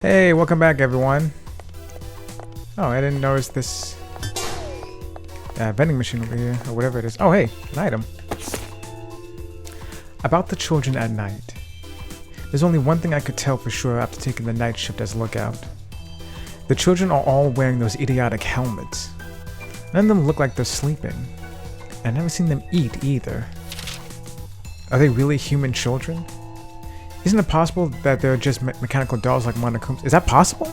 Hey, welcome back everyone. Oh, I didn't notice this vending machine over here, or whatever it is. Oh hey, an item. About the children at night. There's only one thing I could tell for sure after taking the night shift as lookout. The children are all wearing those idiotic helmets. None of them look like they're sleeping. I've never seen them eat either. Are they really human children? Isn't it possible that they're just mechanical dolls like Monokuma? Is that possible?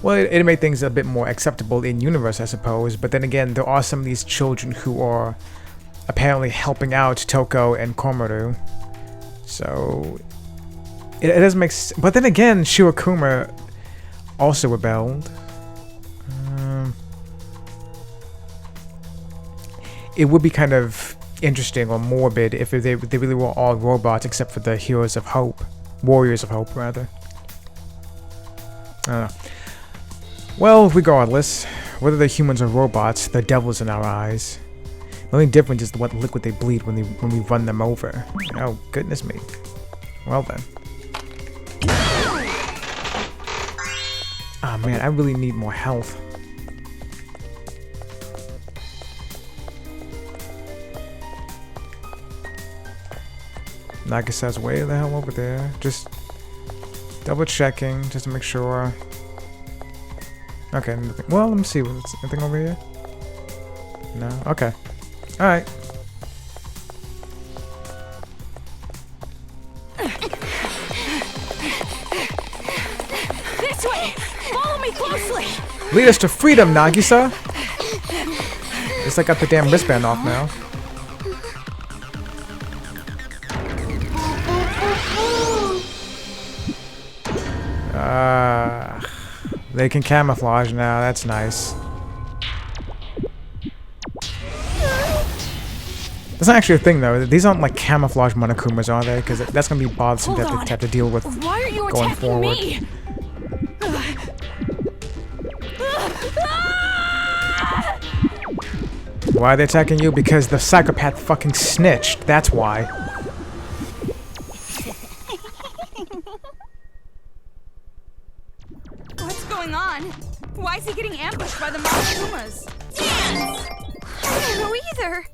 Well, it made things a bit more acceptable in universe, I suppose. But then again, there are some of these children who are apparently helping out Toko and Komaru. So it doesn't make sense. But then again, Shirakuma also rebelled. It would be kind of interesting or morbid if they really were all robots except for the Heroes of Hope. Warriors of Hope, rather. Well, regardless, whether they're humans or robots, they're devils in our eyes. The only difference is what liquid they bleed when we run them over. Oh, goodness me. Well then. Ah, man, I really need more health. Nagisa's way the hell over there. Just double checking just to make sure. Okay, nothing. Well, let me see. What's anything over here? No? Okay. Alright. This way! Follow me closely! Lead us to freedom, Nagisa! Guess I got the damn wristband off now. They can camouflage now, that's nice. That's not actually a thing though. These aren't like camouflage Monokumas, are they? Because that's gonna be bothersome to have to deal with going forward. Me? Why are they attacking you? Because the psychopath fucking snitched, that's why. What's going on? Why is he getting ambushed by the Monokumas? Dance! I don't know either.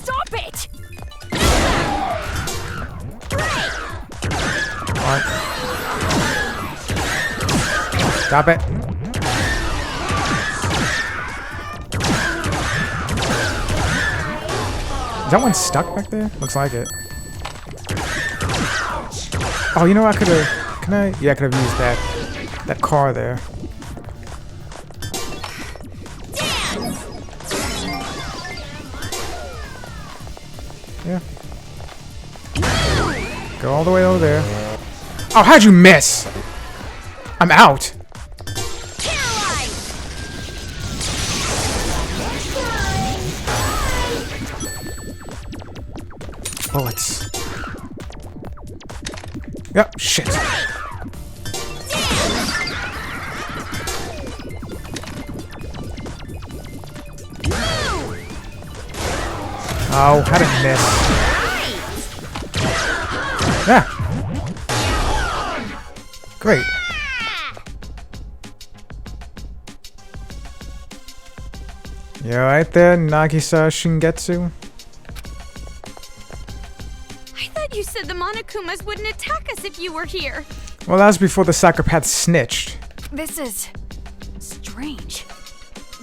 Stop it! What? Stop it. Is that one stuck back there? Looks like it. Oh, you know I could have... Can I? Yeah, I could have used that car there. Yeah. Go all the way over there. Oh, how'd you miss? I'm out. Bullets. Yep, shit. Oh, how did I miss? Yeah. Great. You alright there, Nagisa Shingetsu? You said the Monokumas wouldn't attack us if you were here. Well, that was before the psychopath snitched. This is... strange.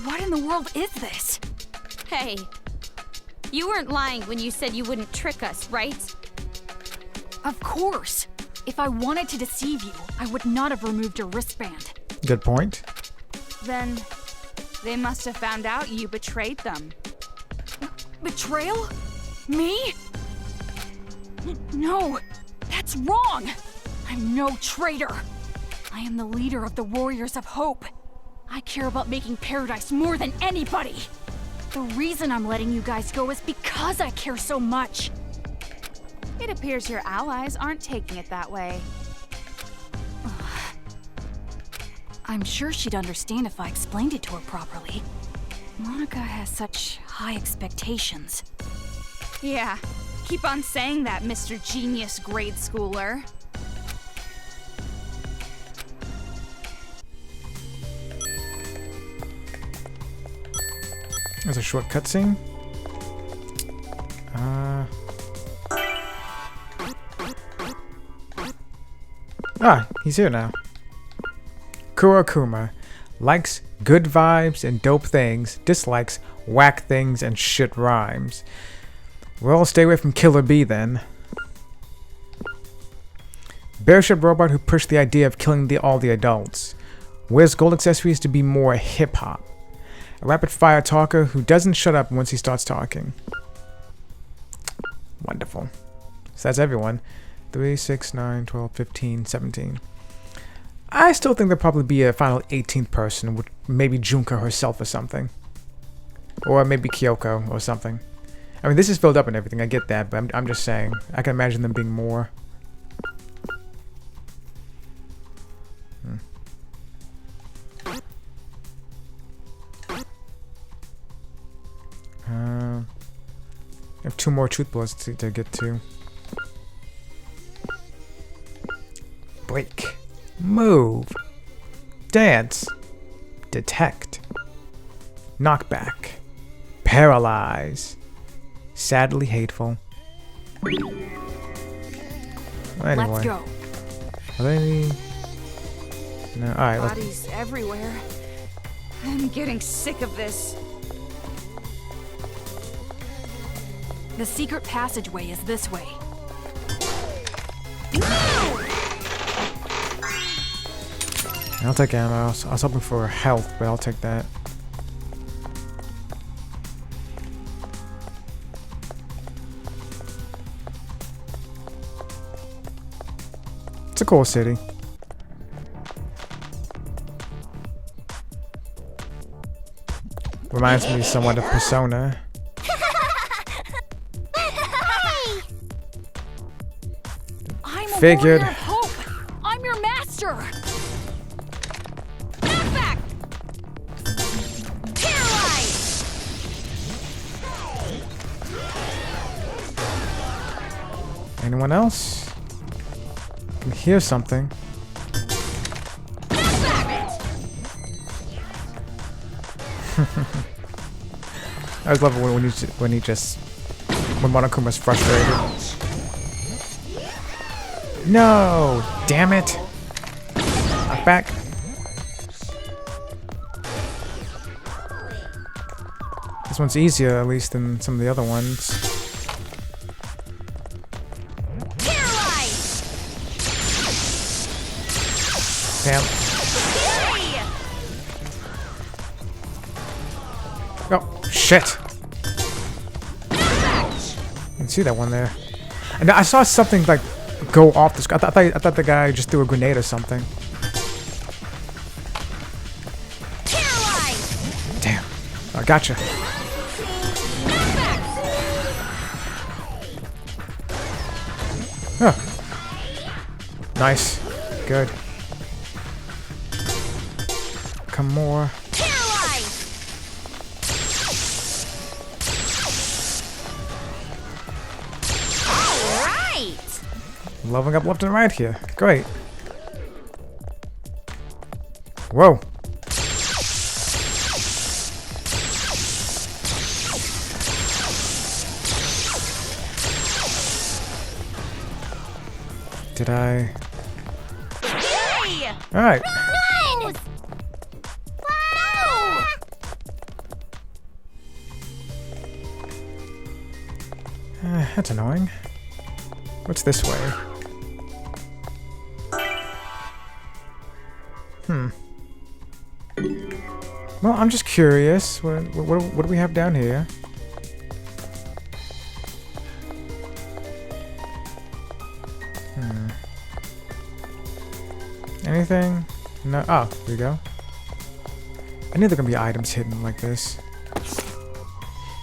What in the world is this? Hey, you weren't lying when you said you wouldn't trick us, right? Of course. If I wanted to deceive you, I would not have removed your wristband. Good point. Then they must have found out you betrayed them. Betrayal? Me? No, that's wrong! I'm no traitor! I am the leader of the Warriors of Hope. I care about making paradise more than anybody! The reason I'm letting you guys go is because I care so much! It appears your allies aren't taking it that way. I'm sure she'd understand if I explained it to her properly. Monica has such high expectations. Yeah, keep on saying that, Mr. Genius grade schooler. There's a short cutscene. He's here now. Kurakuma likes good vibes and dope things, dislikes whack things and shit rhymes. Well, stay away from Killer B then. Bear-shaped robot who pushed the idea of killing all the adults. Wears gold accessories to be more hip-hop. A rapid-fire talker who doesn't shut up once he starts talking. Wonderful. So that's everyone. 3, 6, 9, 12, 15, 17. I still think there'll probably be a final 18th person, with maybe Junka herself or something. Or maybe Kyoko or something. I mean, this is filled up and everything, I get that, but I'm just saying. I can imagine them being more. I have 2 more truth bullets to get to. Break. Move. Dance. Detect. Knockback. Paralyze. Sadly hateful. Anyway. Let's go. Are there any... No, alright. Bodies everywhere. I'm getting sick of this. The secret passageway is this way. I'll take ammo. I was hoping for health, but I'll take that. It's a cool city. Reminds me somewhat of Persona. I'm Figured. a warrior of hope. I'm your master. Back! Paralyze! Anyone else? I can hear something. I always love it when Monokuma's frustrated. No! Damn it! Knock back. This one's easier, at least, than some of the other ones. Paralyze! Damn. Oh, shit! I didn't see that one there. And I saw something, like, go off the screen. I thought the guy just threw a grenade or something. Paralyze! Damn. I gotcha. Huh. Nice. Good. Come more. Paralyze! All right! Leveling up left and right here. Great. Whoa. Did I? Yay! Alright. Run! Wow! That's annoying. What's this way? Well, I'm just curious. What do we have down here? Anything? No. Oh, here we go. I knew there were gonna be items hidden like this.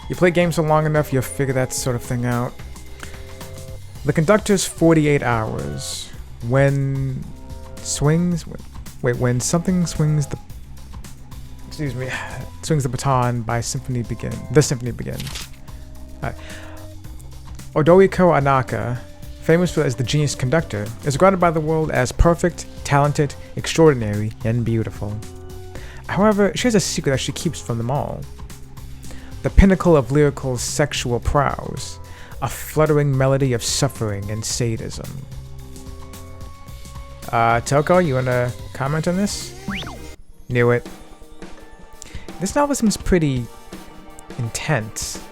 You play games for long enough, you'll figure that sort of thing out. The conductor's 48 hours. When something swings the... Excuse me. swings the baton by Symphony Begins. The Symphony Begins. Alright. Odoiko Anaka, famous as the genius conductor, is regarded by the world as perfect, talented, extraordinary, and beautiful. However, she has a secret that she keeps from them all. The pinnacle of lyrical sexual prowess, a fluttering melody of suffering and sadism. Toko, you wanna comment on this? Knew it. This novel seems pretty intense.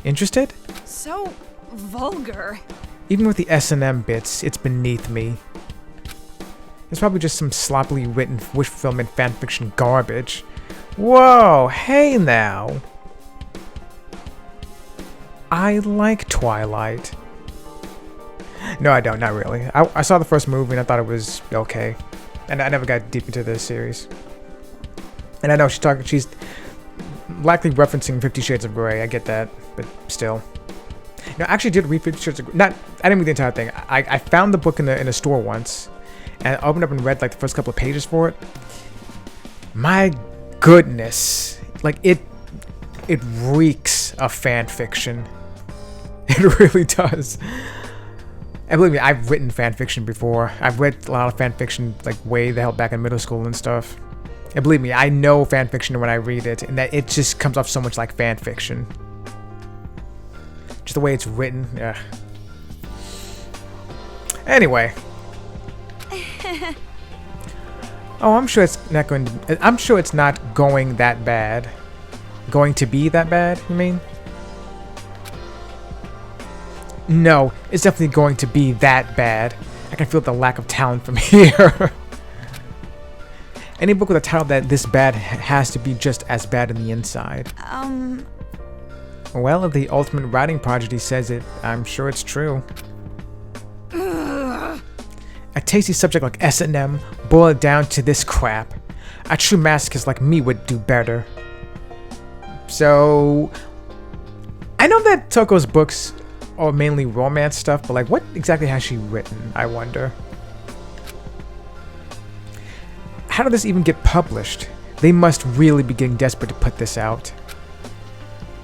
Interested? So vulgar. Even with the S&M bits, it's beneath me. It's probably just some sloppily written wish fulfillment fanfiction garbage. Whoa, hey now! I like Twilight. No, I don't, not really. I saw the first movie and I thought it was okay. And I never got deep into this series. And I know she's likely referencing 50 Shades of Grey, I get that, but still. No, I actually did read 50 Shades of Grey. I didn't read the entire thing. I found the book in a store once, and I opened up and read like the first couple of pages for it. My goodness. Like, it reeks of fan fiction. It really does. And believe me, I've written fan fiction before. I've read a lot of fan fiction like way the hell back in middle school and stuff. And believe me, I know fan fiction when I read it, and that it just comes off so much like fan fiction. Just the way it's written. Ugh. Anyway. Oh, I'm sure it's not going to. I'm sure it's not going that bad. Going to be that bad, you mean? No, it's definitely going to be that bad. I can feel the lack of talent from here. Any book with a title that this bad has to be just as bad in the inside. Well, if the ultimate writing prodigy says it, I'm sure it's true. A tasty subject like S&M, boil it down to this crap. A true masochist like me would do better. So, I know that Toko's books are mainly romance stuff, but like, what exactly has she written, I wonder? How did this even get published? They must really be getting desperate to put this out.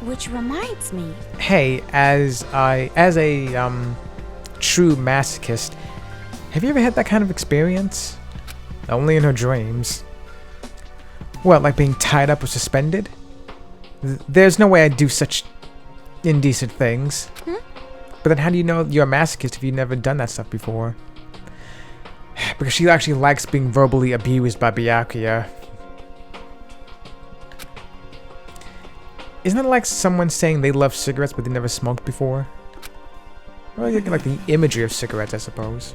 Which reminds me. Hey, as a true masochist, have you ever had that kind of experience? Only in her dreams. What, like being tied up or suspended? There's no way I'd do such indecent things. But then how do you know you're a masochist if you've never done that stuff before? Because she actually likes being verbally abused by Byakuya. Isn't it like someone saying they love cigarettes but they never smoked before? Well, you get like the imagery of cigarettes, I suppose.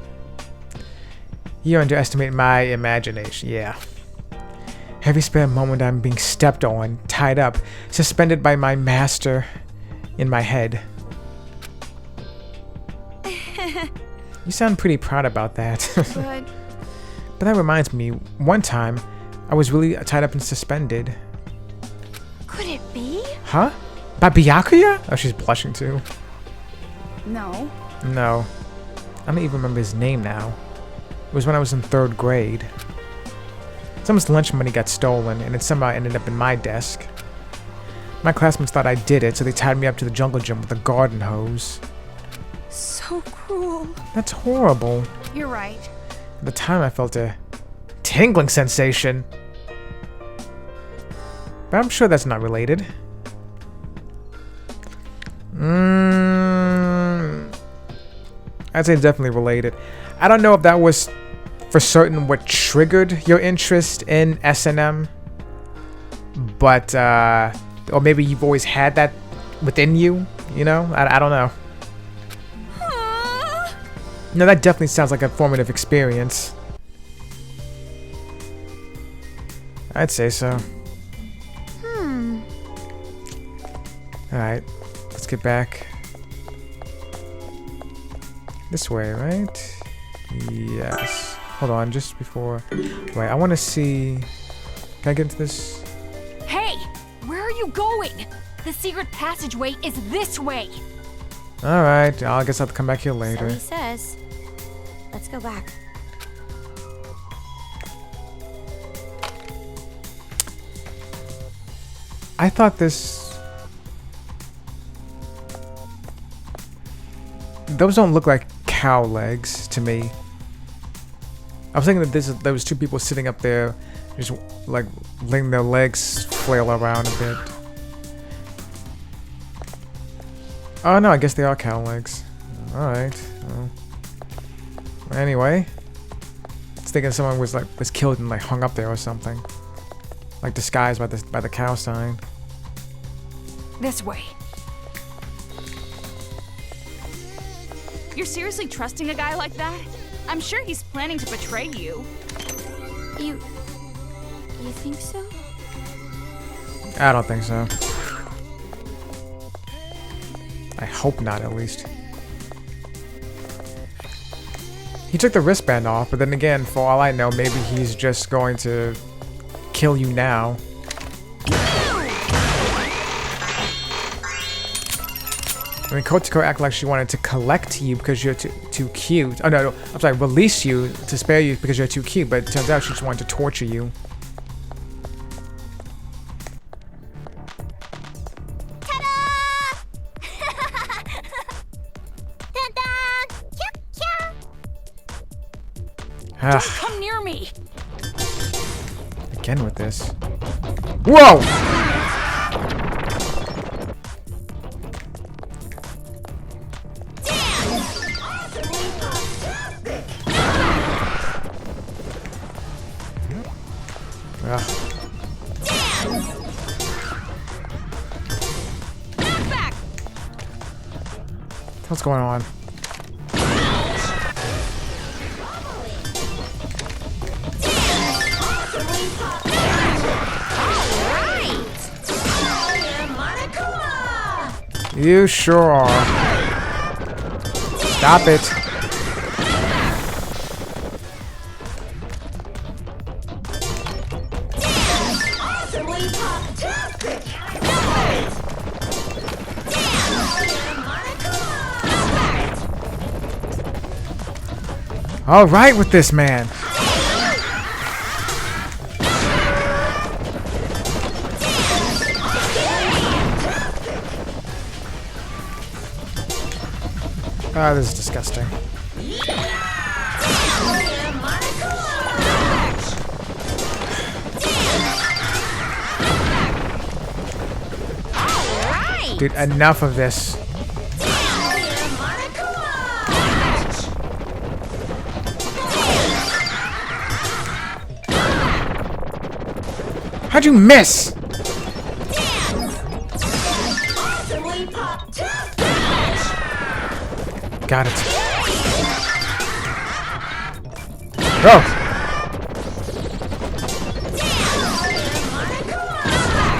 You underestimate my imagination, yeah. Every spare moment I'm being stepped on, tied up, suspended by my master in my head. You sound pretty proud about that. But that reminds me, one time, I was really tied up and suspended. Could it be? Huh? By Byakuya? Oh, she's blushing too. No. No. I don't even remember his name now. It was when I was in 3rd grade. Someone's lunch money got stolen, and it somehow ended up in my desk. My classmates thought I did it, so they tied me up to the jungle gym with a garden hose. So cruel. That's horrible. You're right. At the time, I felt a tingling sensation. But I'm sure that's not related. I'd say it's definitely related. I don't know if that was for certain what triggered your interest in S&M. But, or maybe you've always had that within you, you know? I don't know. No, that definitely sounds like a formative experience. I'd say so. Alright, let's get back. This way, right? Yes. Hold on, just before... Wait, I want to see... Can I get into this? Hey! Where are you going? The secret passageway is this way! Alright, I guess I'll have to come back here So later. he says. Let's go back. I thought this... Those don't look like cow legs to me. I was thinking that there was two people sitting up there, just like letting their legs flail around a bit. Oh no, I guess they are cow legs. Alright. Well. Anyway. I was thinking someone was killed and like hung up there or something. Like disguised by the cow sign. This way. You're seriously trusting a guy like that? I'm sure he's planning to betray you. You think so? I don't think so. I hope not, at least. He took the wristband off, but then again, for all I know, maybe he's just going to kill you now. I mean, Kotoko acted like she wanted to collect you because you're too cute. Oh, no, I'm sorry, release you to spare you because you're too cute, but it turns out she just wanted to torture you. Don't come near me! Again with this. Whoa! Back! What's going on? You sure are. Stop it. All right with this man. Ah, this is disgusting. Dude, enough of this. How'd you miss? Got it. Go!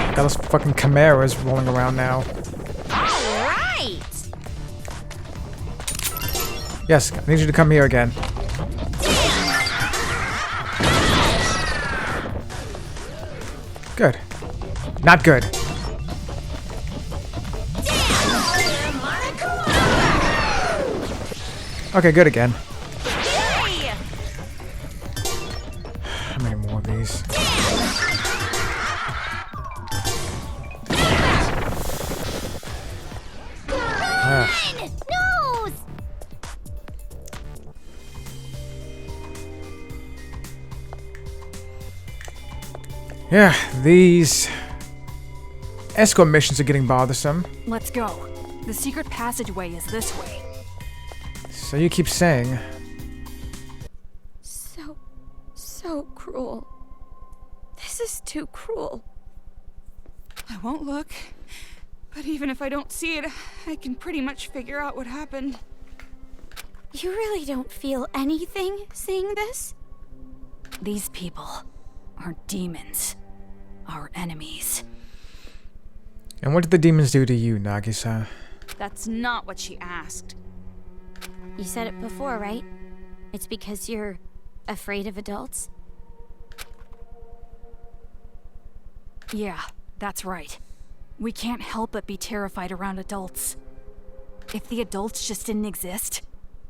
Got those fucking chimeras rolling around now. Alright! Yes, I need you to come here again. Good. Not good. Okay, good again. How many more of these? Nose! Yeah, these escort missions are getting bothersome. Let's go. The secret passageway is this way. So you keep saying. So cruel. This is too cruel. I won't look. But even if I don't see it, I can pretty much figure out what happened. You really don't feel anything seeing this? These people are demons. Our enemies. And what did the demons do to you, Nagisa? That's not what she asked. You said it before, right? It's because you're afraid of adults? Yeah, that's right. We can't help but be terrified around adults. If the adults just didn't exist,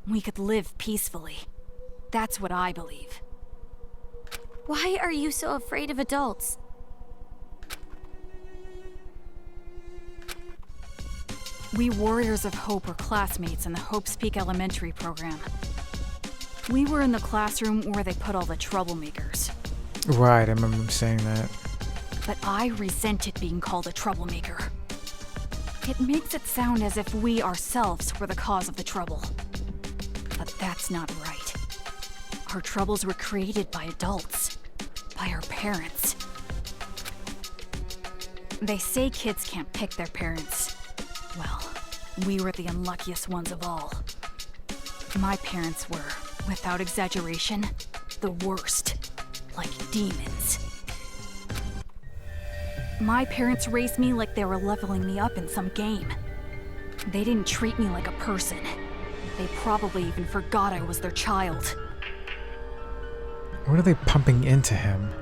we could live peacefully. That's what I believe. Why are you so afraid of adults? We Warriors of Hope were classmates in the Hope's Peak Elementary program. We were in the classroom where they put all the troublemakers. Right, I remember him saying that. But I resented being called a troublemaker. It makes it sound as if we ourselves were the cause of the trouble. But that's not right. Our troubles were created by adults, by our parents. They say kids can't pick their parents. Well, we were the unluckiest ones of all. My parents were, without exaggeration, the worst, like demons. My parents raised me like they were leveling me up in some game. They didn't treat me like a person. They probably even forgot I was their child. What are they pumping into him?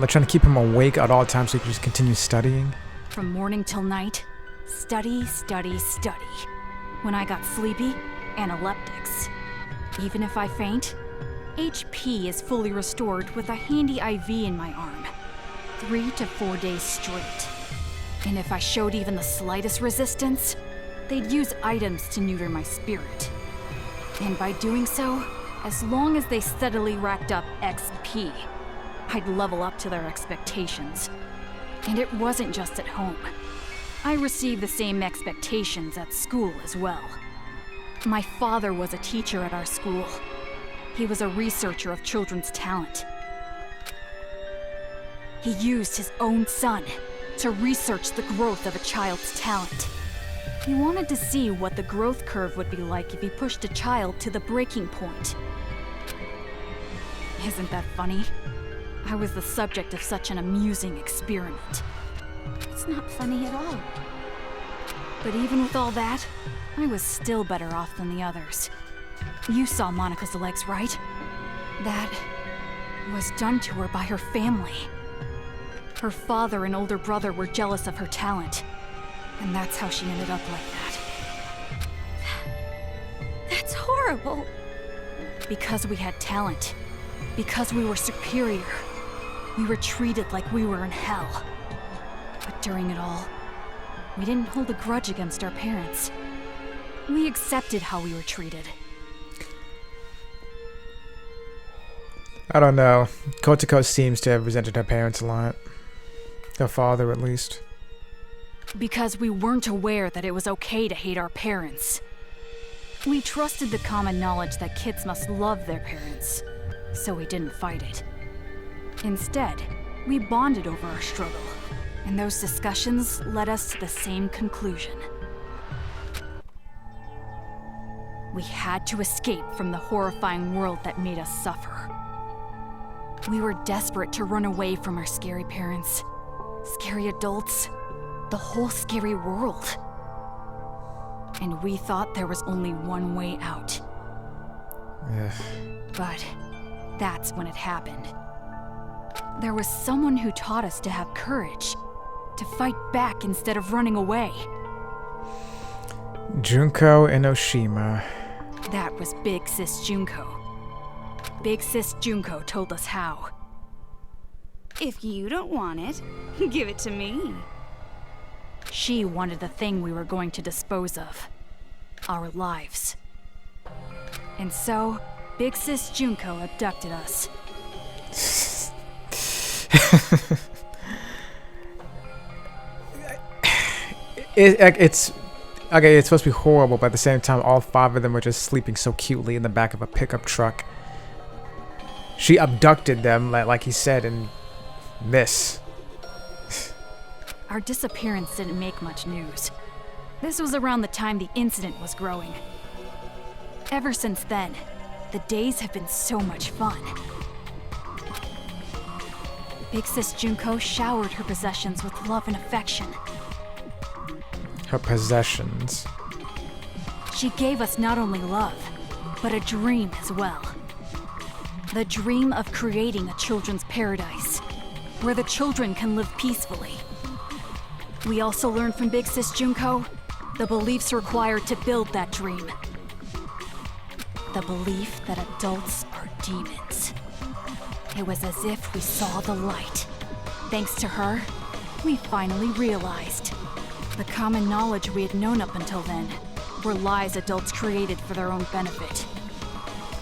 Like trying to keep him awake at all times so he can just continue studying? From morning till night, study, study, study. When I got sleepy, analeptics. Even if I faint, HP is fully restored with a handy IV in my arm. 3 to 4 days straight. And if I showed even the slightest resistance, they'd use items to neuter my spirit. And by doing so, as long as they steadily racked up XP, I'd level up to their expectations. And it wasn't just at home. I received the same expectations at school as well. My father was a teacher at our school. He was a researcher of children's talent. He used his own son to research the growth of a child's talent. He wanted to see what the growth curve would be like if he pushed a child to the breaking point. Isn't that funny? I was the subject of such an amusing experiment. It's not funny at all. But even with all that, I was still better off than the others. You saw Monica's legs, right? That was done to her by her family. Her father and older brother were jealous of her talent, and that's how she ended up like that. That's horrible. Because we had talent, because we were superior, we were treated like we were in hell. But during it all, we didn't hold a grudge against our parents. We accepted how we were treated. I don't know. Kotoko seems to have resented her parents a lot. Her father, at least. Because we weren't aware that it was okay to hate our parents. We trusted the common knowledge that kids must love their parents, so we didn't fight it. Instead, we bonded over our struggle, and those discussions led us to the same conclusion. We had to escape from the horrifying world that made us suffer. We were desperate to run away from our scary parents, scary adults, the whole scary world. And we thought there was only one way out. Ugh. But that's when it happened. There was someone who taught us to have courage, to fight back instead of running away. Junko Enoshima. That was Big Sis Junko. Big Sis Junko told us how. If you don't want it, give it to me. She wanted the thing we were going to dispose of. Our lives. And so, Big Sis Junko abducted us. It's okay, it's supposed to be horrible, but at the same time, all 5 of them were just sleeping so cutely in the back of a pickup truck. She abducted them, like he said in this. Our disappearance didn't make much news. This was around the time the incident was growing. Ever since then, the days have been so much fun. Big Sis Junko showered her possessions with love and affection. Her possessions. She gave us not only love, but a dream as well. The dream of creating a children's paradise, where the children can live peacefully. We also learned from Big Sis Junko the beliefs required to build that dream. The belief that adults are demons. It was as if we saw the light. Thanks to her, we finally realized The common knowledge we had known up until then were lies adults created for their own benefit.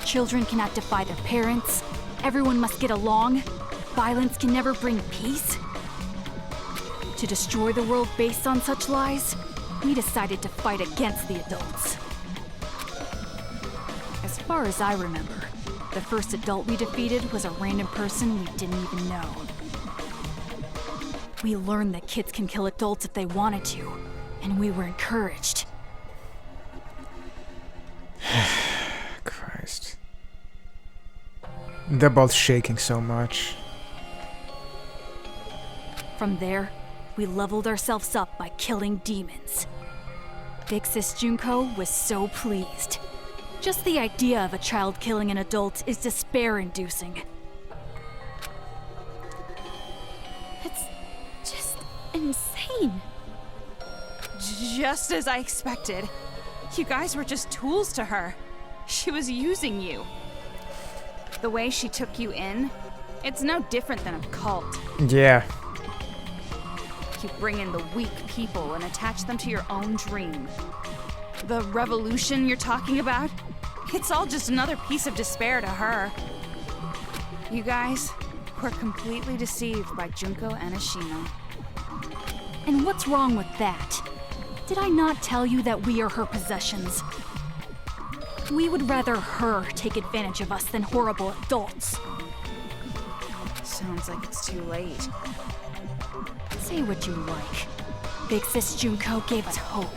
Children cannot defy their parents, everyone must get along, violence can never bring peace. To destroy the world based on such lies, we decided to fight against the adults. As far as I remember, the first adult we defeated was a random person we didn't even know. We learned that kids can kill adults if they wanted to, and we were encouraged. Christ. They're both shaking so much. From there, we leveled ourselves up by killing demons. Big Sis Junko was so pleased. Just the idea of a child killing an adult is despair-inducing. That's just insane. Just as I expected. You guys were just tools to her. She was using you. The way she took you in, it's no different than a cult. Yeah. You bring in the weak people and attach them to your own dream. The revolution you're talking about, it's all just another piece of despair to her. You guys were completely deceived by Junko Anashima. And what's wrong with that? Did I not tell you that we are her possessions? We would rather her take advantage of us than horrible adults. Sounds like it's too late. Say what you like. Big Sis Junko gave us hope.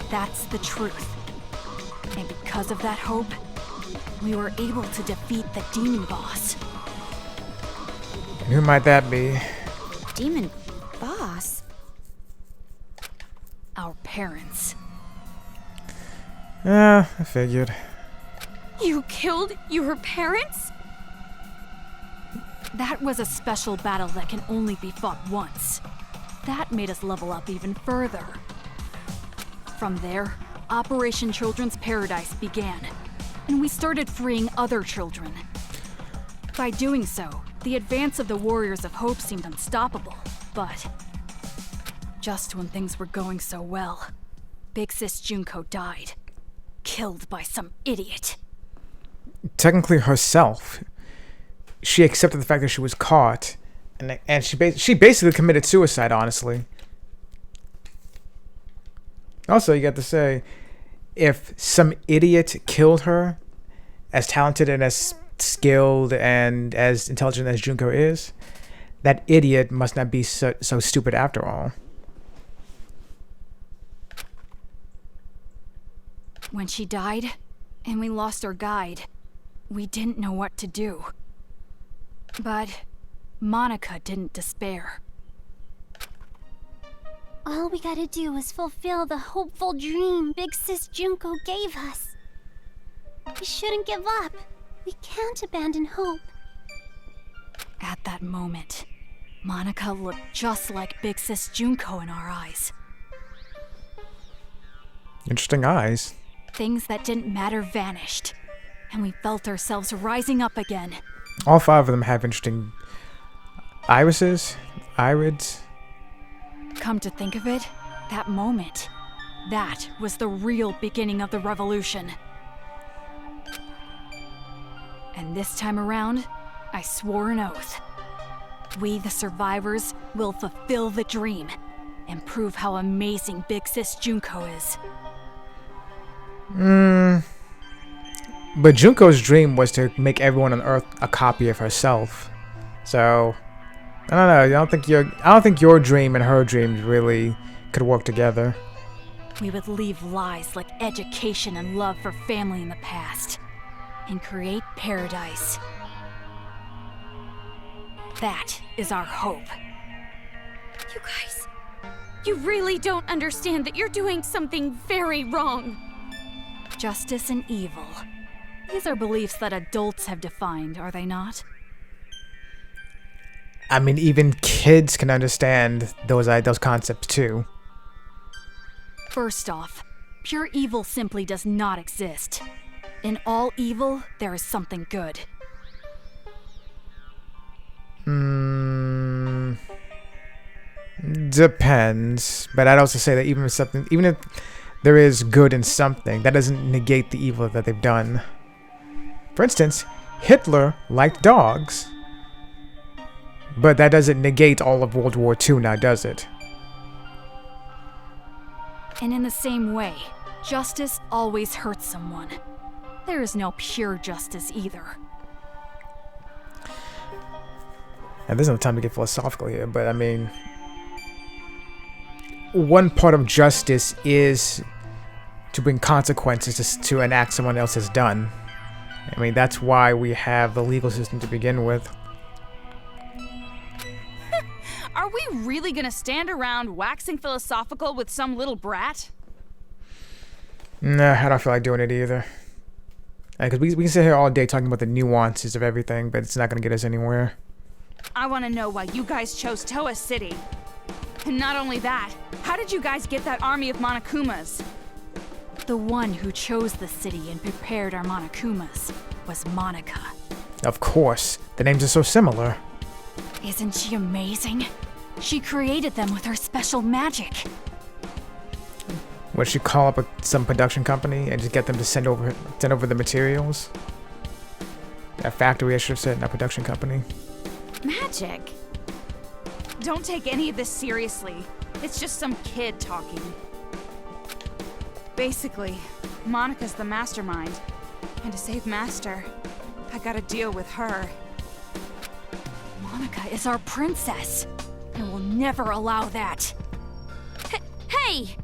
That's the truth. And because of that hope, we were able to defeat the demon boss. And who might that be? Demon boss? Our parents. I figured. You killed your parents? That was a special battle that can only be fought once. That made us level up even further. From there, Operation Children's Paradise began, and we started freeing other children. By doing so, the advance of the Warriors of Hope seemed unstoppable, but just when things were going so well, Big Sis Junko died, killed by some idiot. Technically herself. She accepted the fact that she was caught, and she basically committed suicide, honestly. Also, you got to say, if some idiot killed her, as talented and as skilled and as intelligent as Junko is, that idiot must not be so stupid after all. When she died, and we lost our guide, we didn't know what to do. But Monica didn't despair. All we gotta do is fulfill the hopeful dream Big Sis Junko gave us. We shouldn't give up. We can't abandon hope. At that moment, Monica looked just like Big Sis Junko in our eyes. Interesting eyes. Things that didn't matter vanished, and we felt ourselves rising up again. All five of them have interesting irises, irids. Come to think of it, that moment, that was the real beginning of the revolution. And this time around, I swore an oath. We, the survivors, will fulfill the dream and prove how amazing Big Sis Junko is. But Junko's dream was to make everyone on Earth a copy of herself. So, I don't know. I don't think your dream and her dream really could work together. We would leave lies like education and love for family in the past and create paradise. That is our hope. You guys, you really don't understand that you're doing something very wrong. Justice and evil. These are beliefs that adults have defined, are they not? I mean, even kids can understand those concepts too. First off, pure evil simply does not exist. In all evil, there is something good. Depends, but I'd also say that even if there is good in something, that doesn't negate the evil that they've done. For instance, Hitler liked dogs, but that doesn't negate all of World War II, now does it? And in the same way, justice always hurts someone. There is no pure justice either. And there's no time to get philosophical here, but I mean, one part of justice is to bring consequences to an act someone else has done. I mean, that's why we have the legal system to begin with. Are we really gonna stand around waxing philosophical with some little brat? Nah, I don't feel like doing it either. Because we can sit here all day talking about the nuances of everything, but it's not going to get us anywhere. I want to know why you guys chose Toa City. And not only that, how did you guys get that army of Monokumas? The one who chose the city and prepared our Monokumas was Monica. Of course. The names are so similar. Isn't she amazing? She created them with her special magic. Would she call up some production company and just get them to send over the materials? A factory, I should have said, not production company. Magic? Don't take any of this seriously. It's just some kid talking. Basically, Monica's the mastermind. And to save Master, I gotta deal with her. Monica is our princess. I will never allow that. Hey!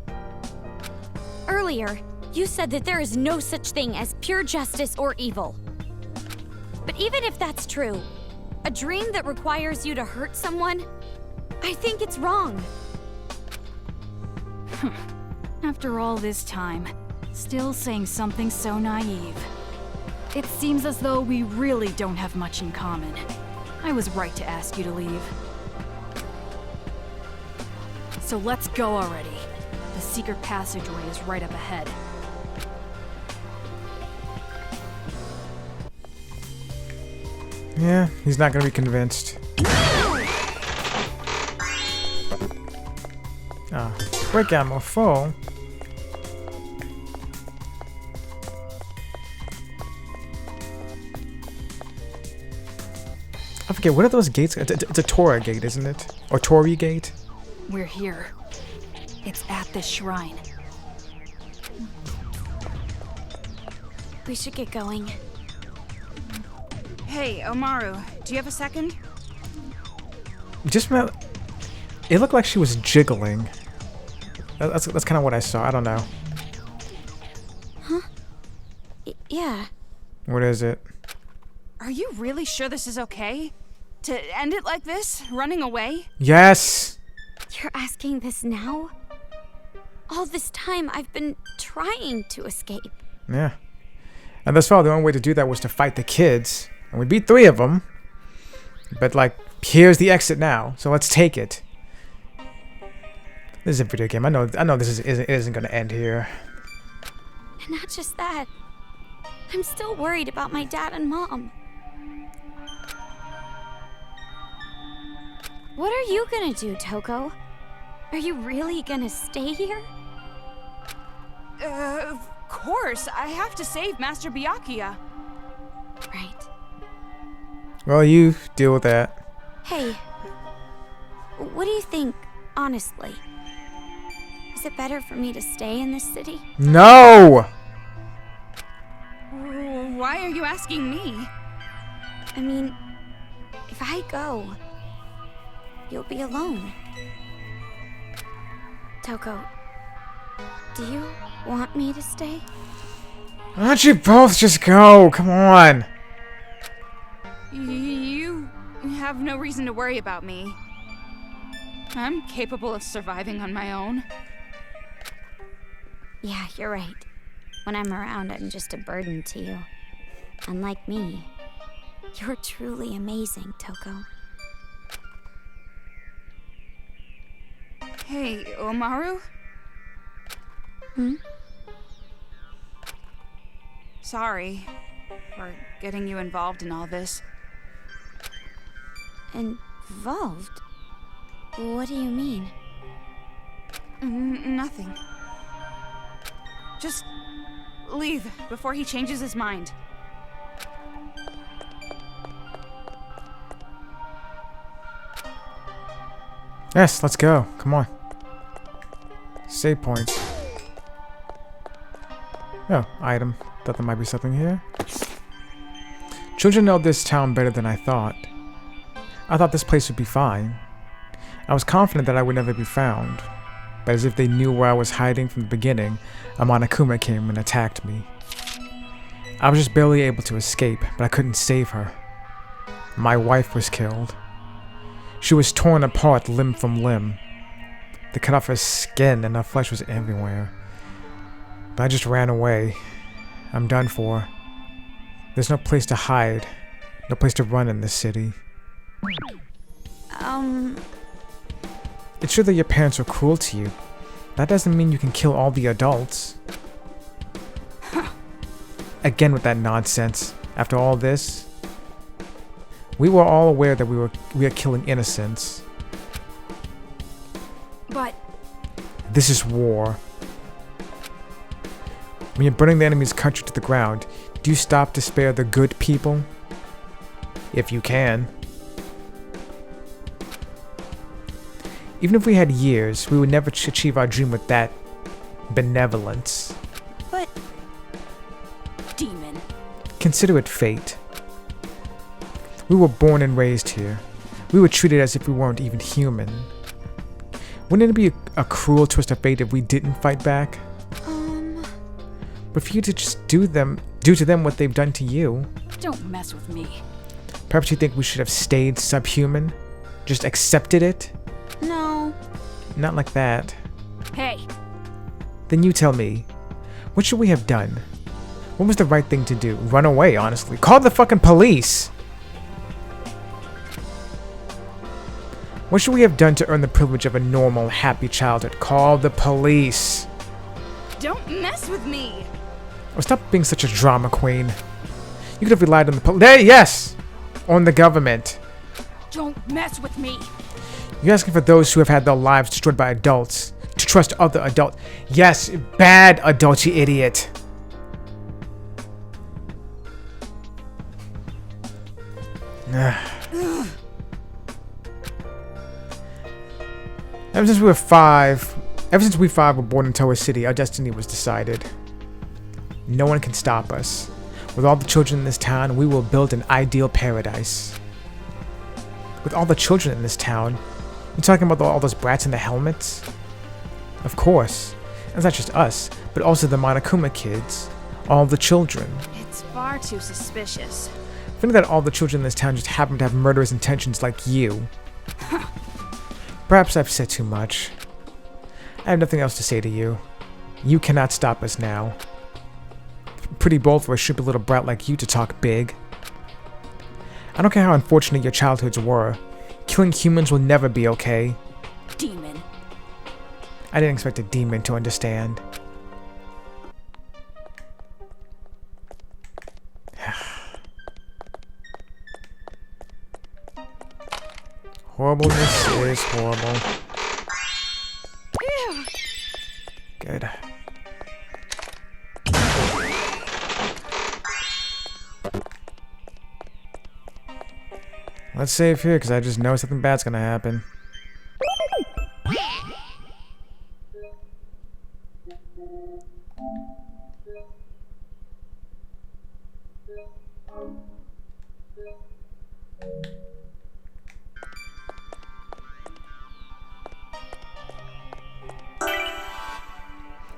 Earlier, you said that there is no such thing as pure justice or evil. But even if that's true, a dream that requires you to hurt someone, I think it's wrong. After all this time, still saying something so naive. It seems as though we really don't have much in common. I was right to ask you to leave. So let's go already. The secret passageway is right up ahead. Yeah, he's not gonna be convinced. Ah, break ammo full. I forget, what are those gates? It's a Tora gate, isn't it? Or Tori gate? We're here. It's at this shrine. We should get going. Hey, Omaru, do you have a second? Just it looked like she was jiggling. That's kind of what I saw. I don't know. Huh? Yeah. What is it? Are you really sure this is okay? To end it like this? Running away? Yes! You're asking this now? All this time I've been trying to escape. Yeah. And thus far, the only way to do that was to fight the kids. And we beat 3 of them. But, like, here's the exit now. So let's take it. This is a video game. I know this isn't going to end here. And not just that. I'm still worried about my dad and mom. What are you gonna do, Toko? Are you really gonna stay here? Of course. I have to save Master Byakuya. Right. Well, you deal with that. Hey, what do you think, honestly? Is it better for me to stay in this city? No! Why are you asking me? I mean, if I go, you'll be alone. Toko, do you want me to stay? Why don't you both just go? Come on! You have no reason to worry about me. I'm capable of surviving on my own. Yeah, you're right. When I'm around, I'm just a burden to you. Unlike me, you're truly amazing, Toko. Hey, Omaru? Hmm? Sorry for getting you involved in all this. Involved? What do you mean? Nothing. Just leave before he changes his mind. Yes, let's go. Come on. Save points. Oh, item. Thought there might be something here. Children know this town better than I thought. I thought this place would be fine. I was confident that I would never be found. But as if they knew where I was hiding from the beginning, a Monokuma came and attacked me. I was just barely able to escape, but I couldn't save her. My wife was killed. She was torn apart limb from limb. They cut off her skin and her flesh was everywhere. But I just ran away. I'm done for. There's no place to hide. No place to run in this city. It's true that your parents were cruel to you. That doesn't mean you can kill all the adults. Again with that nonsense. After all this, we were all aware that we are killing innocents. But This is war. When you're burning the enemy's country to the ground, do you stop to spare the good people? If you can. Even if we had years, we would never achieve our dream with that benevolence. But... Demon. Consider it fate. We were born and raised here. We were treated as if we weren't even human. Wouldn't it be a cruel twist of fate if we didn't fight back? But for you to just do to them what they've done to you. don't mess with me. Perhaps you think we should have stayed subhuman? Just accepted it? No. Not like that. Hey, Then you tell me. What should we have done? What was the right thing to do? Run away, honestly. Call the fucking police! What should we have done to earn the privilege of a normal, happy childhood? Call the police! Don't mess with me! Oh, stop being such a drama queen. You could have relied on the police. Yes! On the government. don't mess with me. You're asking for those who have had their lives destroyed by adults to trust other adults. Yes, bad adults, you idiot. Ever since we five were born in Toa City, our destiny was decided. No one can stop us. With all the children in this town, we will build an ideal paradise. With all the children in this town? You talking about all those brats in the helmets? Of course. And it's not just us, but also the Monokuma kids. All the children. It's far too suspicious. Funny that all the children in this town just happen to have murderous intentions like you. Perhaps I've said too much. I have nothing else to say to you. You cannot stop us now. Pretty bold for a stupid little brat like you to talk big. I don't care how unfortunate your childhoods were. Killing humans will never be okay. Demon. I didn't expect a demon to understand. Horribleness is horrible. Ew. Good. Let's save here, because I just know something bad's gonna happen.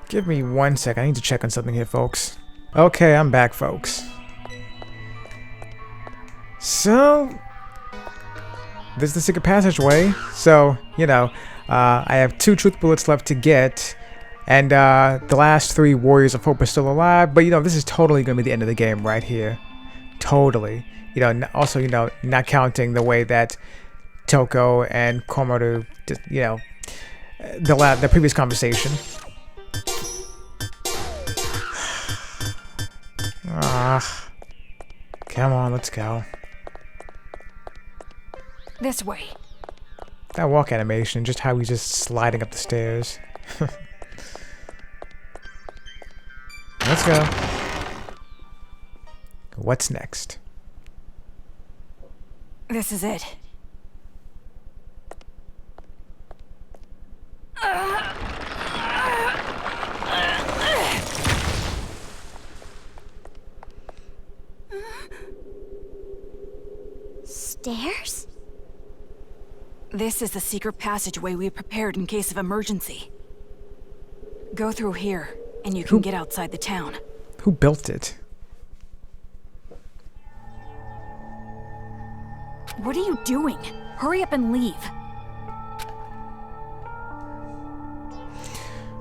Give me 1 second. I need to check on something here, folks. Okay, I'm back, folks. So, this is the secret passageway. So, you know, I have 2 truth bullets left to get. And the last 3 Warriors of Hope are still alive. But, you know, this is totally going to be the end of the game right here. Totally. You know, also, you know, not counting the way that Toko and Komaru, you know, the previous conversation. Ah, come on, let's go. This way. That walk animation, just how he's just sliding up the stairs. Let's go. What's next? This is it. Stairs? This is the secret passageway we prepared in case of emergency. Go through here, and you can get outside the town. Who built it? What are you doing? Hurry up and leave.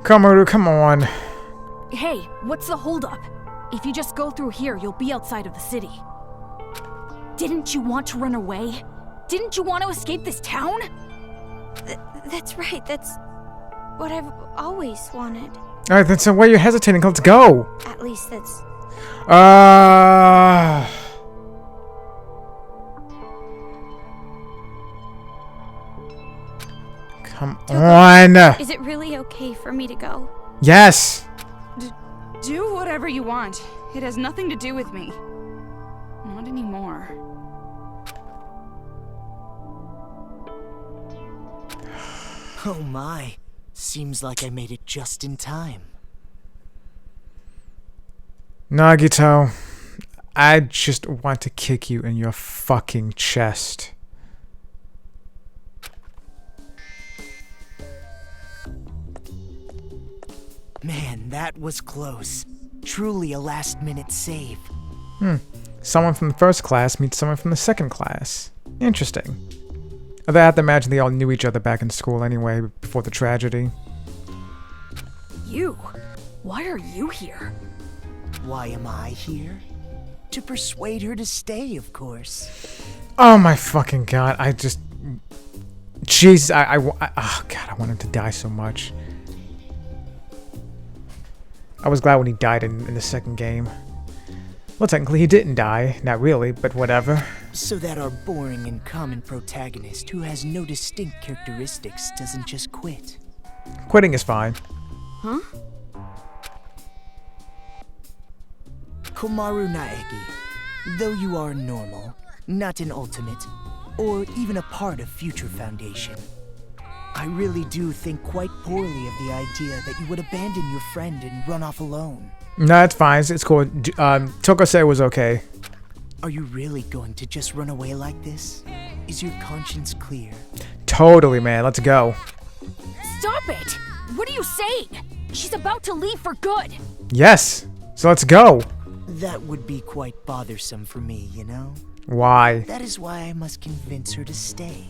Komaru, come on. Hey, what's the holdup? If you just go through here, you'll be outside of the city. Didn't you want to run away? Didn't you want to escape this town? That's right. That's what I've always wanted. Alright, then so why are you hesitating? Let's go. At least that's... Come on. Is it really okay for me to go? Yes. Do whatever you want. It has nothing to do with me. Not anymore. Oh my. Seems like I made it just in time. Nagito, I just want to kick you in your fucking chest. Man, that was close. Truly a last-minute save. Someone from the first class meets someone from the second class. Interesting. Although I have to imagine they all knew each other back in school anyway, before the tragedy. You? Why are you here? Why am I here? To persuade her to stay, of course. Oh my fucking god, I just... Jesus, oh god, I want him to die so much. I was glad when he died in the second game. Well, technically he didn't die. Not really, but whatever. So that our boring and common protagonist, who has no distinct characteristics, doesn't just quit. Quitting is fine. Huh? Komaru Naegi, though you are normal, not an ultimate, or even a part of Future Foundation, I really do think quite poorly of the idea that you would abandon your friend and run off alone. No, it's fine. It's cool. Toko said it was okay. Are you really going to just run away like this? Is your conscience clear? Totally, man. Let's go. Stop it! What are you saying? She's about to leave for good. Yes. So let's go. That would be quite bothersome for me, you know? Why? That is why I must convince her to stay.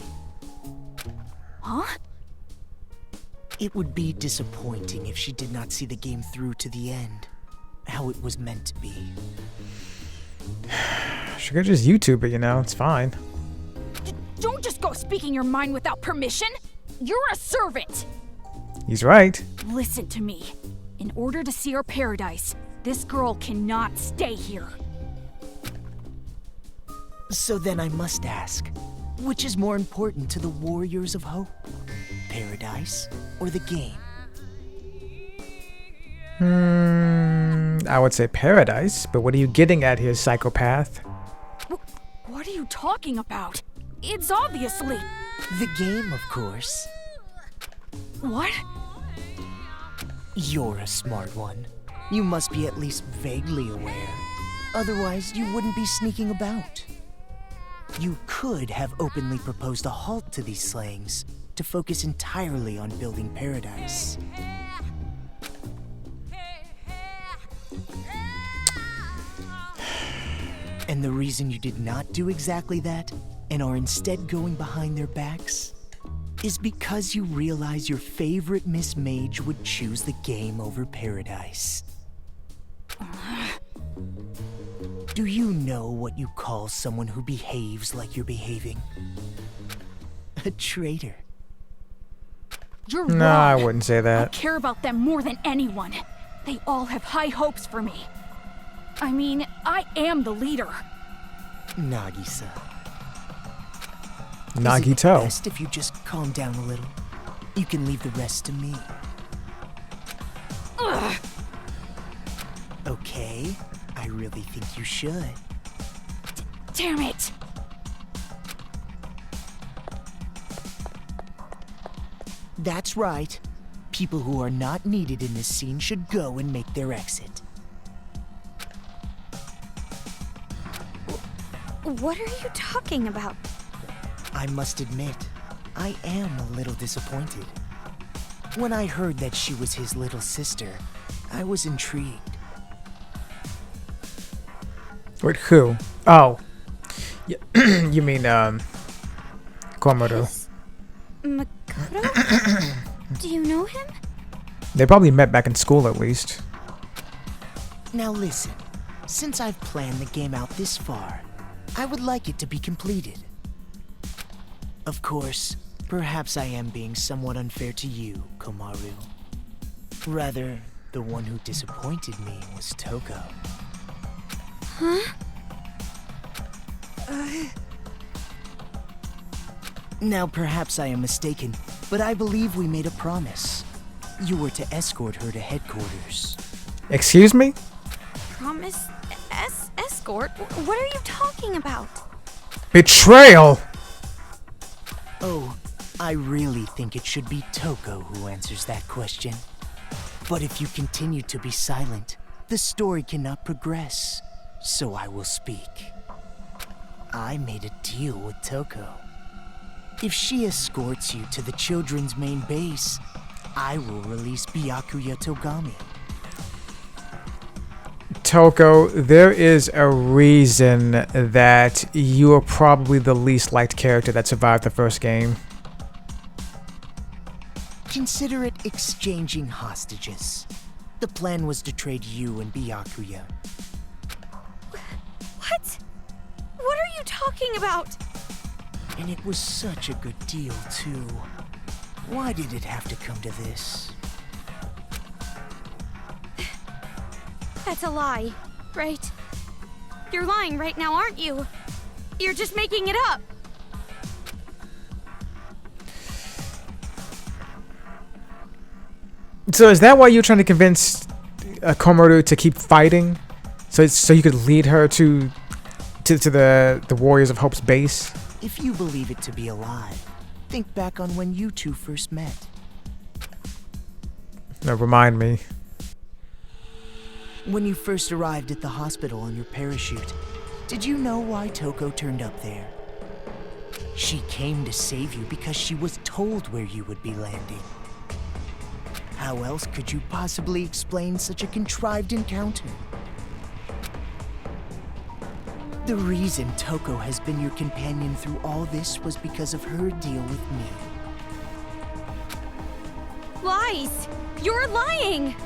Huh? It would be disappointing if she did not see the game through to the end, how it was meant to be. She could just YouTube it, you know. It's fine. Don't just go speaking your mind without permission. You're a servant. He's right. Listen to me. In order to see our paradise, this girl cannot stay here. So then I must ask, which is more important to the Warriors of Hope? Paradise or the game? I would say paradise, but what are you getting at here, psychopath? What are you talking about? It's obviously... The game, of course. What? You're a smart one. You must be at least vaguely aware. Otherwise, you wouldn't be sneaking about. You could have openly proposed a halt to these slayings, to focus entirely on building paradise. And the reason you did not do exactly that, and are instead going behind their backs, is because you realize your favorite Miss Mage would choose the game over paradise. Do you know what you call someone who behaves like you're behaving? A traitor. You're No, wrong. I wouldn't say I that. care about them more than anyone. They all have high hopes for me. I mean, I am the leader. Nagisa. Is it Nagito. best if you just calm down a little? You can leave the rest to me. Okay, I really think you should. Damn it! That's right. People who are not needed in this scene should go and make their exit. What are you talking about? I must admit, I am a little disappointed. When I heard that she was his little sister, I was intrigued. Wait, who? Oh. You mean, Komodo. Makoto? Do you know him? They probably met back in school at least. Now listen, since I've planned the game out this far, I would like it to be completed. Of course, perhaps I am being somewhat unfair to you, Komaru. Rather, the one who disappointed me was Toko. Huh? Now perhaps I am mistaken, but I believe we made a promise. You were to escort her to headquarters. Excuse me? Promise? Escort? What are you talking about? Betrayal! Oh, I really think it should be Toko who answers that question. But if you continue to be silent, the story cannot progress. So I will speak. I made a deal with Toko. If she escorts you to the children's main base, I will release Byakuya Togami. Toko, there is a reason that you are probably the least liked character that survived the first game. Consider it exchanging hostages. The plan was to trade you and Byakuya. What? What are you talking about? And it was such a good deal, too. Why did it have to come to this? That's a lie, right? You're lying right now, aren't you? You're just making it up. So is that why you're trying to convince Komodo to keep fighting? So you could lead her to the Warriors of Hope's base? If you believe it to be a lie, think back on when you two first met. No, remind me. When you first arrived at the hospital on your parachute, did you know why Toko turned up there? She came to save you because she was told where you would be landing. How else could you possibly explain such a contrived encounter? The reason Toko has been your companion through all this was because of her deal with me. Lies! You're lying!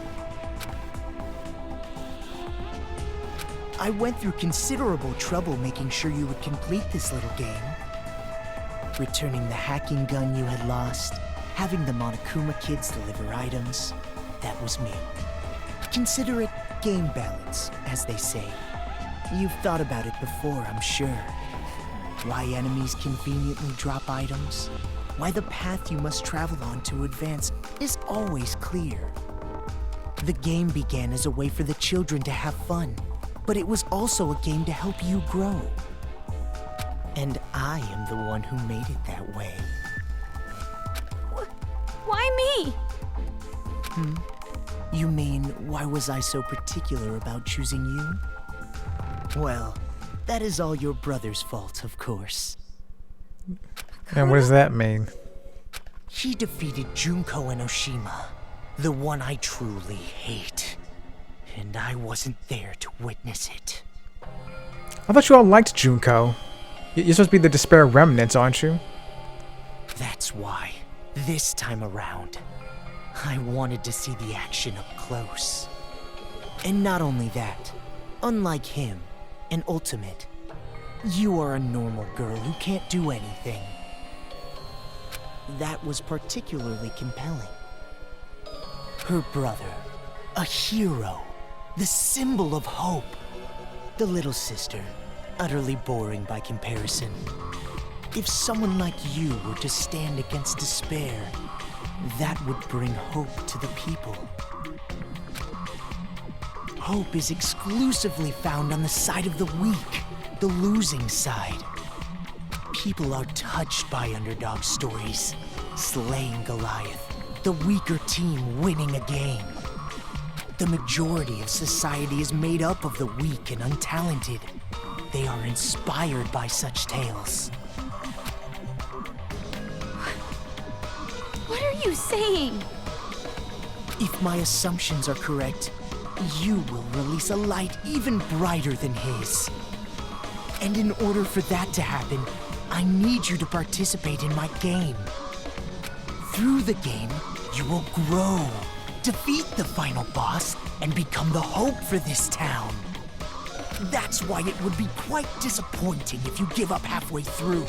I went through considerable trouble making sure you would complete this little game. Returning the hacking gun you had lost, having the Monokuma kids deliver items, that was me. Consider it game balance, as they say. You've thought about it before, I'm sure. Why enemies conveniently drop items, why the path you must travel on to advance is always clear. The game began as a way for the children to have fun, but it was also a game to help you grow. And I am the one who made it that way. Why me? You mean, why was I so particular about choosing you? Well, that is all your brother's fault, of course. And what does that mean? He defeated Junko and Oshima, the one I truly hate. And I wasn't there to witness it. I thought you all liked Junko. You're supposed to be the Despair remnants, aren't you? That's why, this time around, I wanted to see the action up close. And not only that, unlike him, an ultimate, you are a normal girl who can't do anything. That was particularly compelling. Her brother, a hero, the symbol of hope. The little sister, utterly boring by comparison. If someone like you were to stand against despair, that would bring hope to the people. hope is exclusively found on the side of the weak, the losing side. People are touched by underdog stories, slaying Goliath, the weaker team winning a game. The majority of society is made up of the weak and untalented. They are inspired by such tales. What are you saying? If my assumptions are correct, you will release a light even brighter than his. And in order for that to happen, I need you to participate in my game. Through the game, you will grow, defeat the final boss, and become the hope for this town. That's why it would be quite disappointing if you give up halfway through.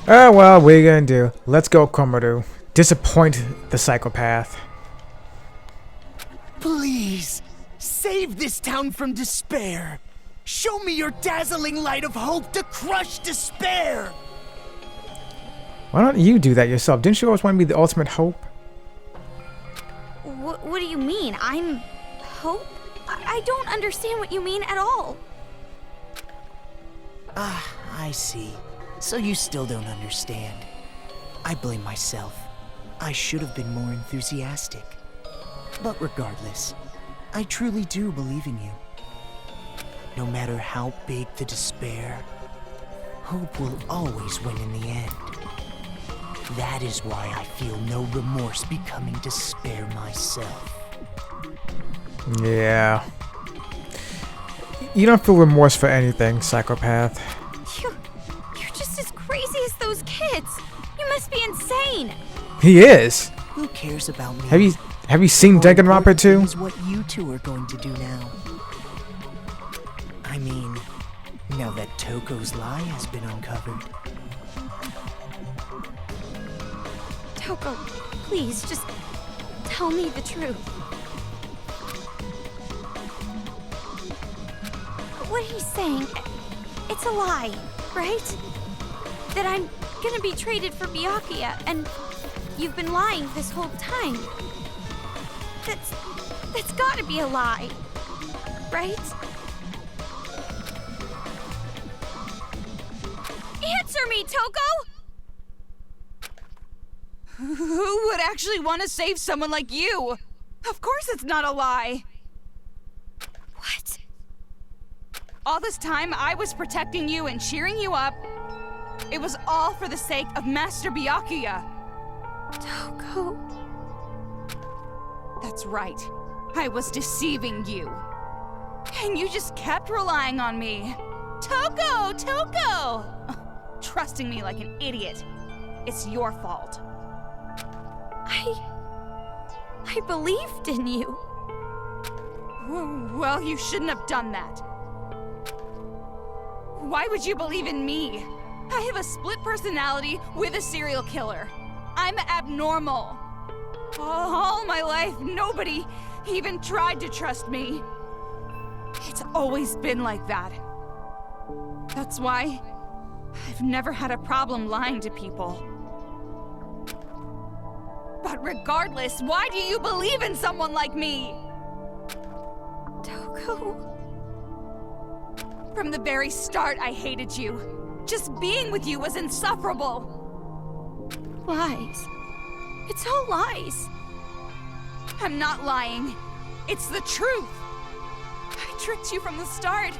Oh well, what are you gonna do? Let's go, Komodo. Disappoint the psychopath. Please, save this town from despair. Show me your dazzling light of hope to crush despair. Why don't you do that yourself? Didn't you always want to be the ultimate hope? What do you mean? I'm hope? I don't understand what you mean at all. Ah, I see. So you still don't understand. I blame myself. I should have been more enthusiastic. But regardless, I truly do believe in you. No matter how big the despair, hope will always win in the end. That is why I feel no remorse becoming despair myself. Yeah. You don't feel remorse for anything, psychopath. You're just as crazy as those kids. You must be insane. He is. Who cares about me? Have you seen More Danganronpa important 2? is what you two are going to do now. I mean, now that Toko's lie has been uncovered. Toko, please, just tell me the truth. What he's saying, it's a lie, right? That I'm gonna be traded for Byakuya, and you've been lying this whole time. That's gotta be a lie, right? Answer me, Toko! Who would actually want to save someone like you? Of course it's not a lie. What? All this time I was protecting you and cheering you up. It was all for the sake of Master Byakuya. Toko... That's right. I was deceiving you. And you just kept relying on me. Toko! Toko! Trusting me like an idiot. It's your fault. I believed in you. Well, you shouldn't have done that. Why would you believe in me? I have a split personality with a serial killer. I'm abnormal. All my life, nobody even tried to trust me. It's always been like that. That's why I've never had a problem lying to people. But regardless, why do you believe in someone like me? Toko... From the very start, I hated you. Just being with you was insufferable. Lies. It's all lies. I'm not lying. It's the truth. I tricked you from the start.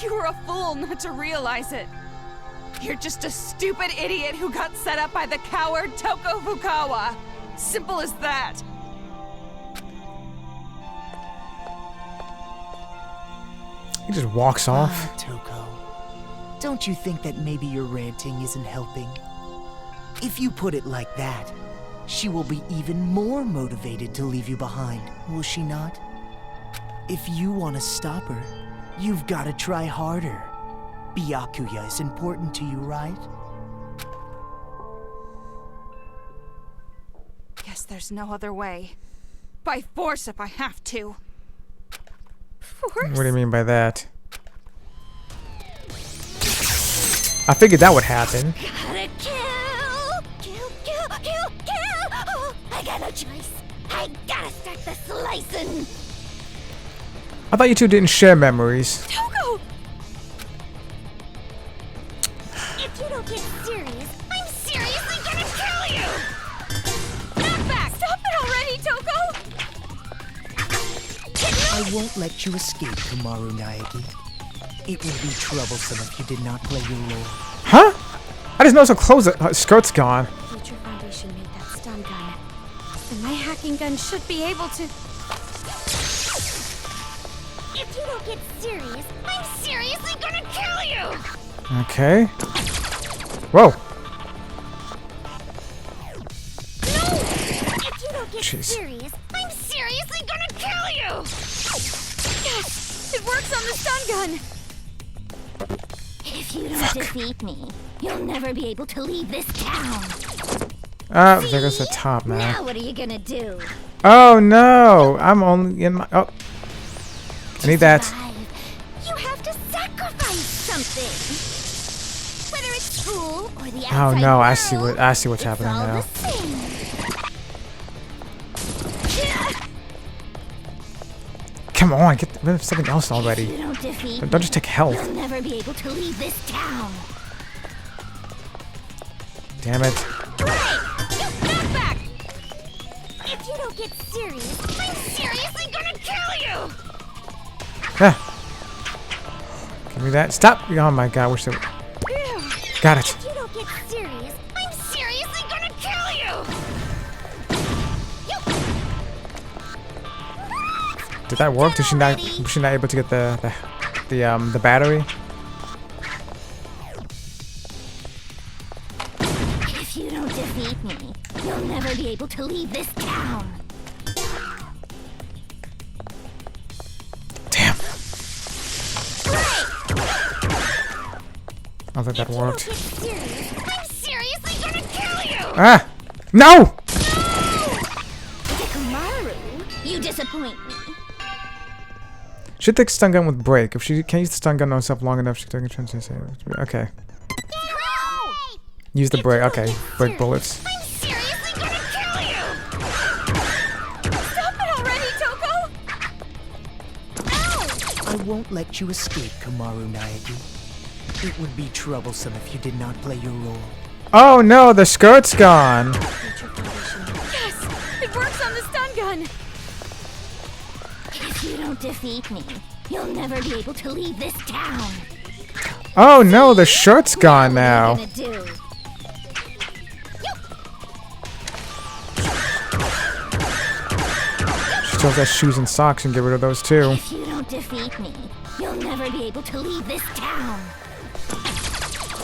You were a fool not to realize it. You're just a stupid idiot who got set up by the coward Toko Fukawa. Simple as that. He just walks off. Ah, Toko. Don't you think that maybe your ranting isn't helping? If you put it like that, she will be even more motivated to leave you behind, will she not? If you want to stop her, you've got to try harder. Byakuya is important to you, right? Guess there's no other way. By force if I have to. Force? What do you mean by that? I figured that would happen. Gotta kill! Kill! Oh, I got no choice. I gotta start the slicing. I thought you two didn't share memories. Toko! If you don't get serious, I'm seriously gonna kill you! Not back! Stop it already, Toko! I won't let you escape, Komaru Naegi. It would be troublesome if you did not play your role. Huh? I just noticed her clothes, her skirt's gone. Future Foundation made that stun gun. And my hacking gun should be able to... If you don't get serious, I'm seriously gonna kill you! Okay. Whoa. If you don't get Jeez. serious, I'm seriously gonna kill you! Yes! It works on the stun gun! If you don't defeat me, you'll never be able to leave this town. Ah, there goes the top now. Now what are you gonna do? Oh no! I'm only in my. Oh. I need that. You have to sacrifice something. Whether it's school or the Oh outside no! I world, see what's it's happening all now. the same. Come on, get rid of something else If already. you don't defeat Don't just take health. you'll never be able to leave this town. Damn it. Not back! If you don't get serious, I'm seriously gonna kill you! Ah. Give me that. Stop! Oh my god! I wish they. Got it. If you don't get serious, I'm seriously gonna kill you! Did that work? Was she not able to get the battery? If you don't defeat me, you'll never be able to leave this town. Damn. I don't think that worked. Get serious, I'm seriously gonna kill you! Ah! No! Komaru, you disappoint me. Should take stun gun with break. If she can't use the stun gun on herself long enough, she can take a chance to save it. Okay. Use the break. Okay. Break bullets. I'm seriously gonna kill you! Stop it already, Toko! I won't let you escape, Komaru Naegi. It would be troublesome if you did not play your role. Oh no! The skirt's gone. Future Foundation. Yes! It works on the stun gun! If you don't defeat me, you'll never be able to leave this town. Oh no! The shirt's gone now. What are you gonna do? She still has shoes and socks and get rid of those too. If you don't defeat me, you'll never be able to leave this town.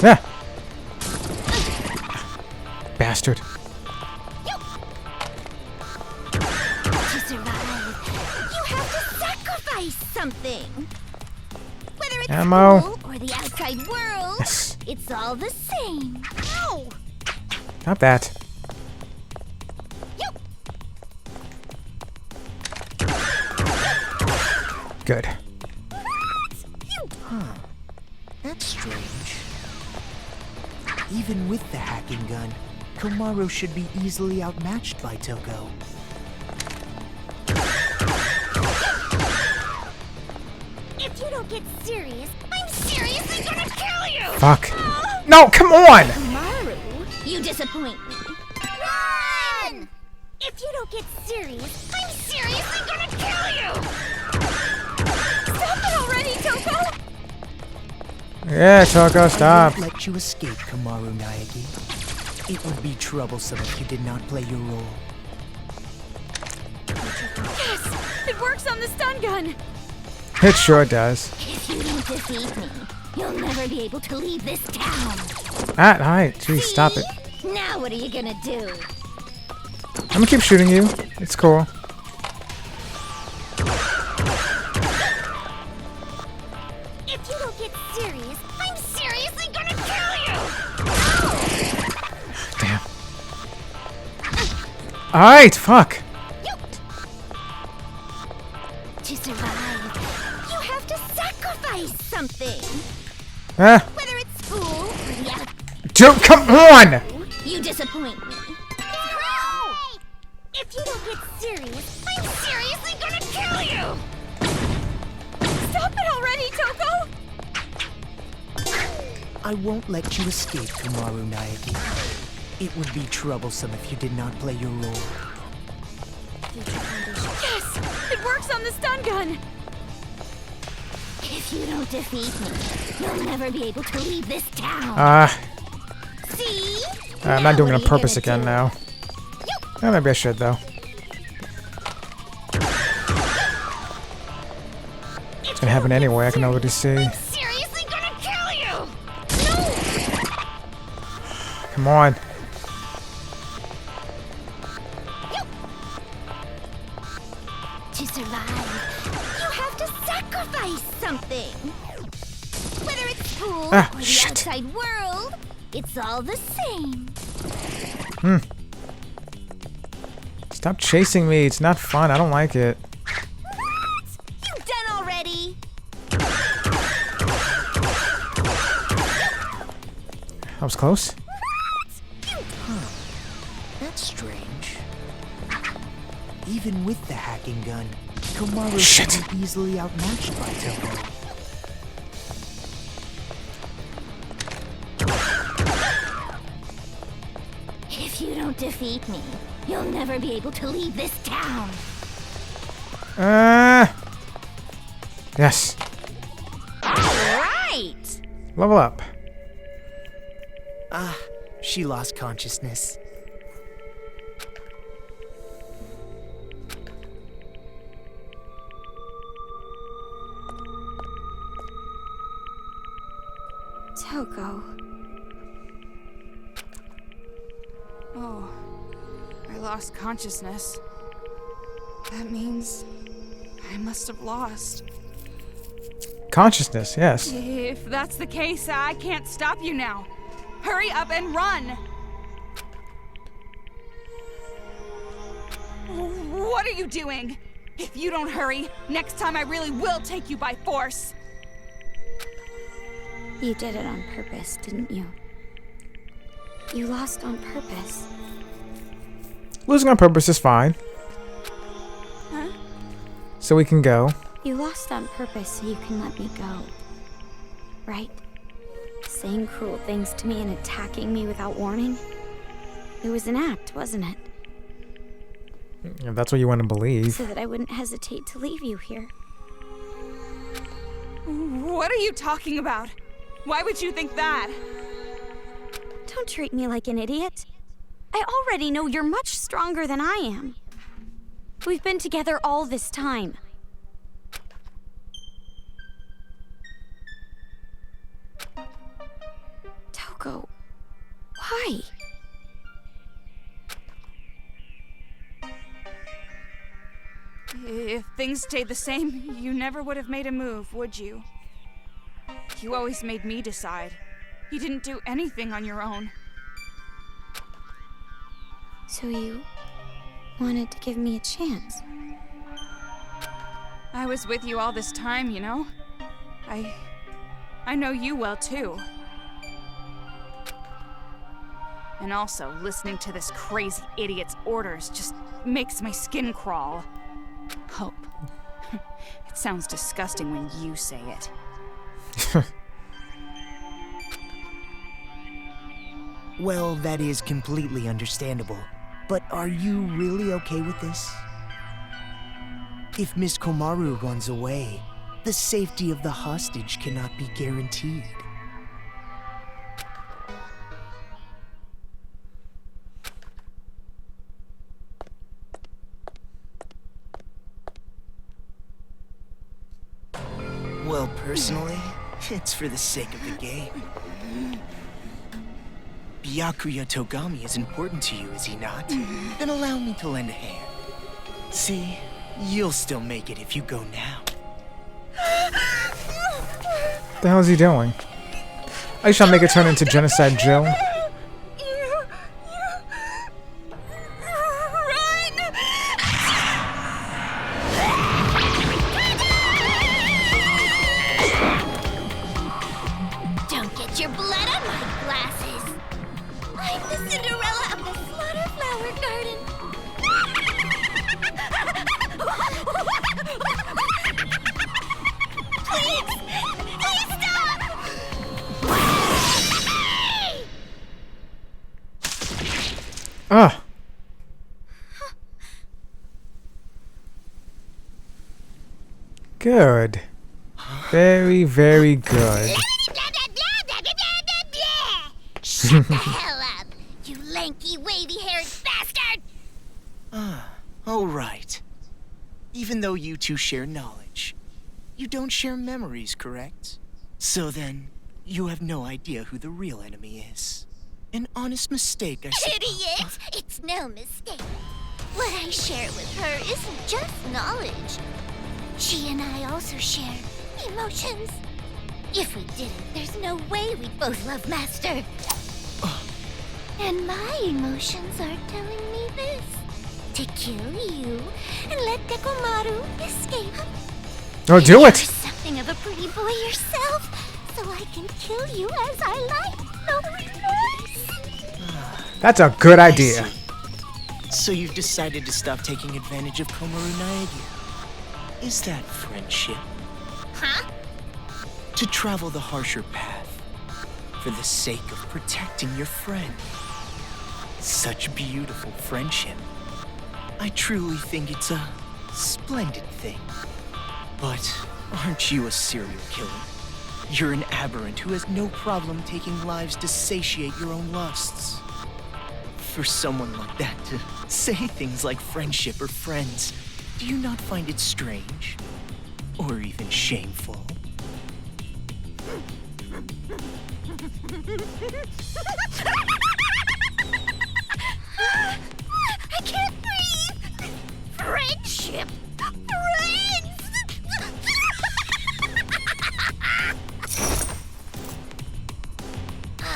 Yeah. Bastard. To survive, you have to sacrifice something. Whether it's Ammo. school or the outside world, Yes. it's all the same. Ow! Not that. Good. That's strange. Even with the hacking gun, Komaru should be easily outmatched by Toko. If you don't get serious, I'm seriously gonna kill you! Fuck. No! Come on! Komaru, you disappoint me. Run! If you don't get serious, I'm seriously gonna kill you! Stop it already, Toko! Yeah, Toko, stop. I won't let you escape, Komaru Naegi. It would be troublesome if you did not play your role. Yes! It works on the stun gun! It sure does. If you don't defeat me, you'll never be able to leave this town. Ah, alright. Jeez, stop it. Now what are you gonna do? I'm gonna keep shooting you. It's cool. If you don't get serious, I'm seriously gonna kill you! Damn. Alright, fuck. To survive, you have to sacrifice something. Ah. Whether it's school or the out. Dude, come on! You disappoint me. If you don't get get serious, I'm seriously gonna kill you! Stop it already, Toko! I won't let you escape, Komaru Naegi. It would be troublesome if you did not play your role. Yes! It works on the stun gun! If you don't defeat me, you'll never be able to leave this town. See? I'm not doing it on purpose again now. Maybe I should, though. It's gonna happen anyway, I can already see. I'm seriously gonna kill you! Come on. To survive, you have to sacrifice something. Whether it's school or the shit. outside world, it's all the same. Stop chasing me, it's not fun, I don't like it. What? You done already? That was close. That's strange. Even with the hacking gun, Komaru Shit. isn't easily outmatched by Toko. If you don't defeat me, you'll never be able to leave this town. Yes. Right! Level up. Ah, she lost consciousness. Toko. Oh, I lost consciousness. That means I must have lost. Consciousness, yes. If that's the case, I can't stop you now. Hurry up and run! What are you doing? If you don't hurry, next time I really will take you by force. You did it on purpose, didn't you? You lost on purpose. Losing on purpose is fine. Huh? So we can go. You lost on purpose so you can let me go. Right? Saying cruel things to me and attacking me without warning. It was an act, wasn't it? If that's what you want to believe. So that I wouldn't hesitate to leave you here. What are you talking about? Why would you think that? Don't treat me like an idiot. I already know you're much stronger than I am. We've been together all this time. Toko, why? If things stayed the same, you never would have made a move, would you? You always made me decide. You didn't do anything on your own. So you wanted to give me a chance? I was with you all this time, you know? I know you well, too. And also, listening to this crazy idiot's orders just makes my skin crawl. Hope. It sounds disgusting when you say it. Well, that is completely understandable. But are you really okay with this? If Miss Komaru runs away, the safety of the hostage cannot be guaranteed. Well, personally, it's for the sake of the game. Byakuya Togami is important to you, is he not? Then allow me to lend a hand. See, you'll still make it if you go now. What the hell is he doing? I shall make it turn into Genocide Jill. Don't get your blood on my glasses. I'm the Cinderella of the Slaughter Flower Garden. Ugh. Good. Very, very good. Shut the hell up, you lanky, wavy-haired bastard! Oh, right. Even though you two share knowledge, you don't share memories, correct? So then, you have no idea who the real enemy is. An honest mistake, I suppose. Idiot! It's no mistake. What I share with her isn't just knowledge. She and I also share emotions. If we didn't, there's no way we'd both love Master. And my emotions are telling me this. To kill you and let Dekomaru escape. Oh, do You're it! something of a pretty boy yourself, so I can kill you as I like. No remorse. That's a good I idea. see. So you've decided to stop taking advantage of Komaru Naegi. Is that friendship? Huh? To travel the harsher path for the sake of protecting your friend. Such beautiful friendship. I truly think it's a splendid thing. But aren't you a serial killer? You're an aberrant who has no problem taking lives to satiate your own lusts. For someone like that to say things like friendship or friends, do you not find it strange? Or even shameful? I can't breathe. Friendship. Friends.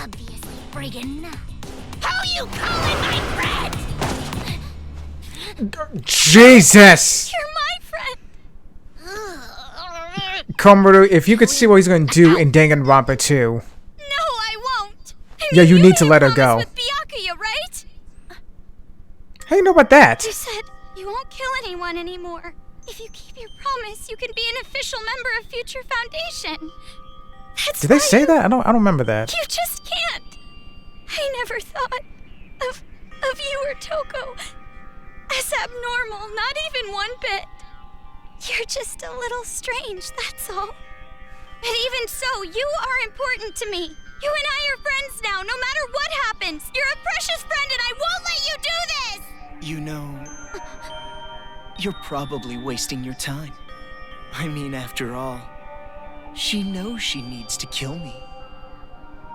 Obviously friggin' not. How you calling my friend? Jesus! You're my friend. Komaru, if you could see what he's going to do in Danganronpa 2. No, I won't. I Yeah, mean, you need to had let a her go. promise with Byakuya, right? How do you know about that? You said you won't kill anyone anymore. If you keep your promise, you can be an official member of Future Foundation. That's Did they why say you- that? I don't remember that. You just can't. I never thought of you or Toko as abnormal, not even one bit. You're just a little strange, that's all. But even so, you are important to me. You and I are friends now, no matter what happens. You're a precious friend and I won't let you do this! You know, you're probably wasting your time. I mean, after all, she knows she needs to kill me.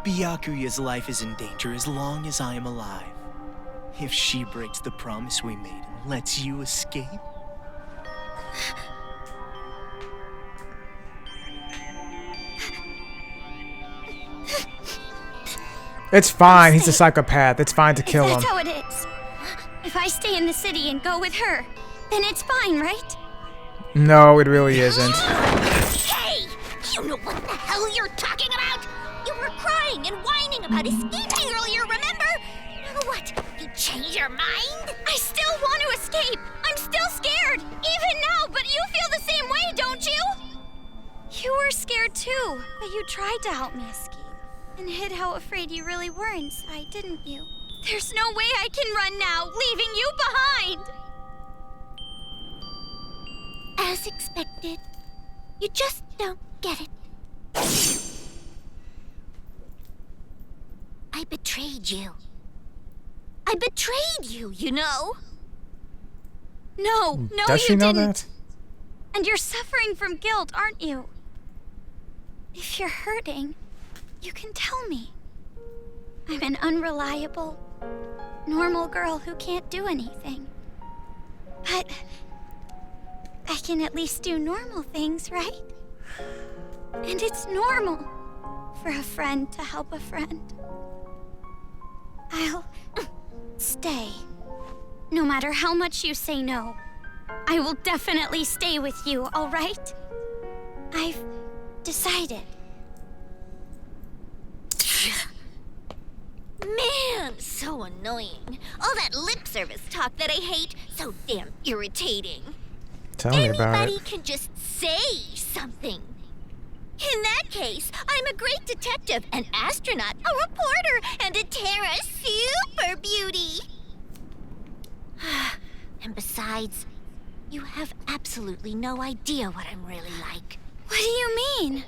Byakuya's life is in danger as long as I am alive. If she breaks the promise we made and lets you escape... It's fine. He's a psychopath. It's fine to kill That's him. how it is. If I stay in the city and go with her, then it's fine, right? No, it really isn't. Hey! You know what the hell you're talking about? You were crying and whining about escaping earlier, remember? Now what? You change your mind? I still want to escape. I'm still scared, even now, but you feel the same way, don't you? You were scared too, but you tried to help me escape. And hid how afraid you really were inside, didn't you? There's no way I can run now, leaving you behind! As expected. You just don't get it. I betrayed you. I betrayed you, you know? No, no, Does you she know didn't. that? And you're suffering from guilt, aren't you? If you're hurting, you can tell me. I'm an unreliable, normal girl who can't do anything. But I can at least do normal things, right? And it's normal for a friend to help a friend. I'll stay. No matter how much you say no, I will definitely stay with you, all right? I've decided. Man, so annoying. All that lip service talk that I hate, so damn irritating. Tell me about Anybody it. can just say something. In that case, I'm a great detective, an astronaut, a reporter, and a Terra super beauty. And besides, you have absolutely no idea what I'm really like. What do you mean?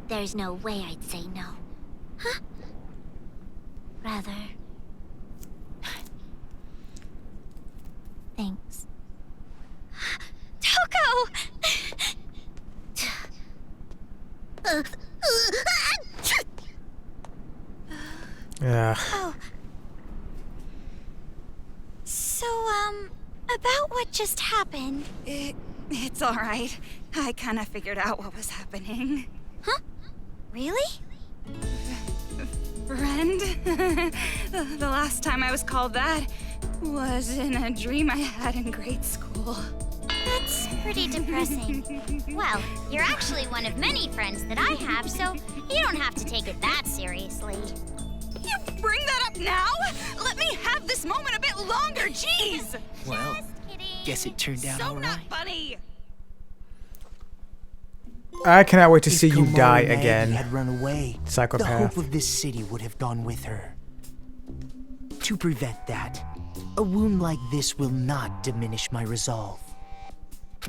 There's no way I'd say no. Huh? Rather... Thanks. Toko! Yeah. Oh. So, about what just happened. It's all right. I kind of figured out what was happening. Huh? Really? Friend? The last time I was called that was in a dream I had in grade school. That's pretty depressing. Well, you're actually one of many friends that I have, so you don't have to take it that seriously. You bring that up now? Let me have this moment a bit longer, jeez! Well, guess it turned out So all not right. funny. I cannot wait to If see you Komori die Maggie again. had run away, the Psychopath. hope of this city would have gone with her. To prevent that, a wound like this will not diminish my resolve.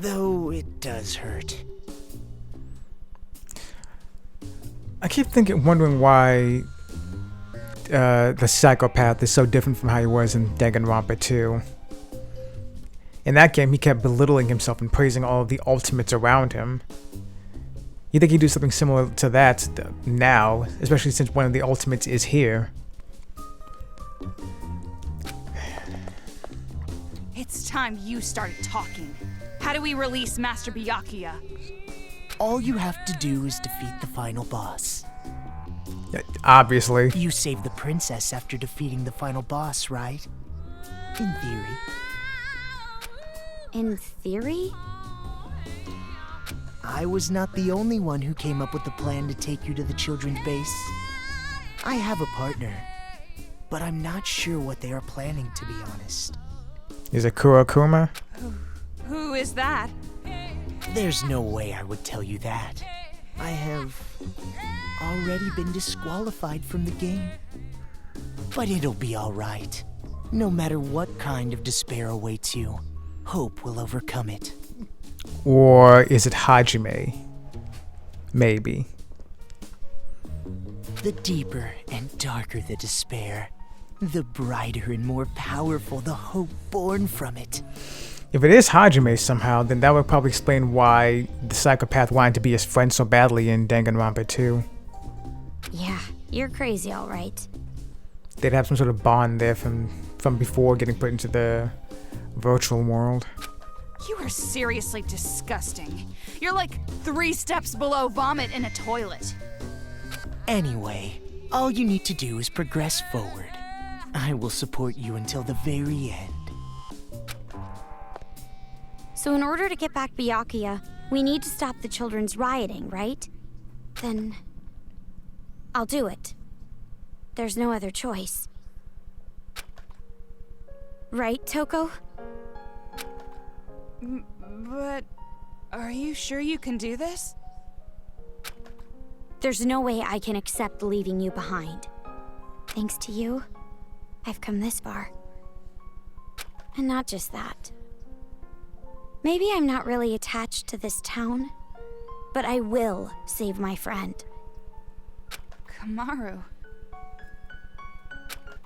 Though it does hurt. I keep wondering why the psychopath is so different from how he was in Danganronpa 2. In that game, he kept belittling himself and praising all of the ultimates around him. You think he'd do something similar to that now, especially since one of the ultimates is here. It's time you started talking. How do we release Master Byakuya? All you have to do is defeat the final boss. Obviously. You saved the princess after defeating the final boss, right? In theory. In theory? I was not the only one who came up with the plan to take you to the children's base. I have a partner, but I'm not sure what they are planning, to be honest. Is it Kurokuma? Who is that? There's no way I would tell you that. I have already been disqualified from the game. But it'll be alright. No matter what kind of despair awaits you, hope will overcome it. Or is it Hajime? Maybe. The deeper and darker the despair, the brighter and more powerful the hope born from it. If it is Hajime somehow, then that would probably explain why the psychopath wanted to be his friend so badly in Danganronpa 2. Yeah, you're crazy, all right. They'd have some sort of bond there from before getting put into the virtual world. You are seriously disgusting. You're like 3 steps below vomit in a toilet. Anyway, all you need to do is progress forward. I will support you until the very end. So in order to get back Byakuya, we need to stop the children's rioting, right? Then I'll do it. There's no other choice. Right, Toko? But are you sure you can do this? There's no way I can accept leaving you behind. Thanks to you, I've come this far. And not just that. Maybe I'm not really attached to this town, but I will save my friend. Kamaru.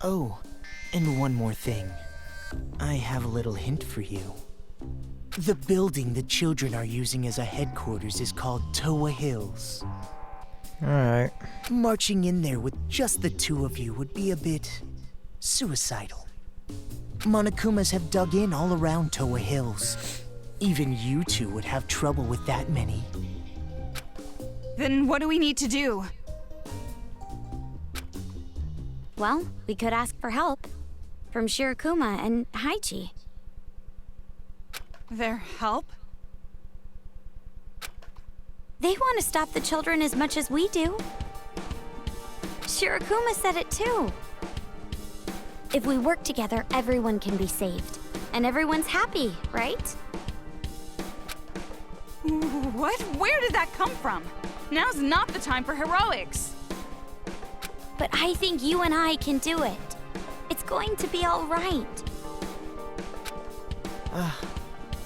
Oh, and one more thing. I have a little hint for you. The building the children are using as a headquarters is called Toa Hills. Alright. Marching in there with just the two of you would be a bit suicidal. Monokumas have dug in all around Toa Hills. Even you two would have trouble with that many. Then what do we need to do? Well, we could ask for help from Shirokuma and Haichi. Their help? They want to stop the children as much as we do. Shirokuma said it too. If we work together, everyone can be saved. And everyone's happy, right? What? Where did that come from? Now's not the time for heroics. But I think you and I can do it. It's going to be all right.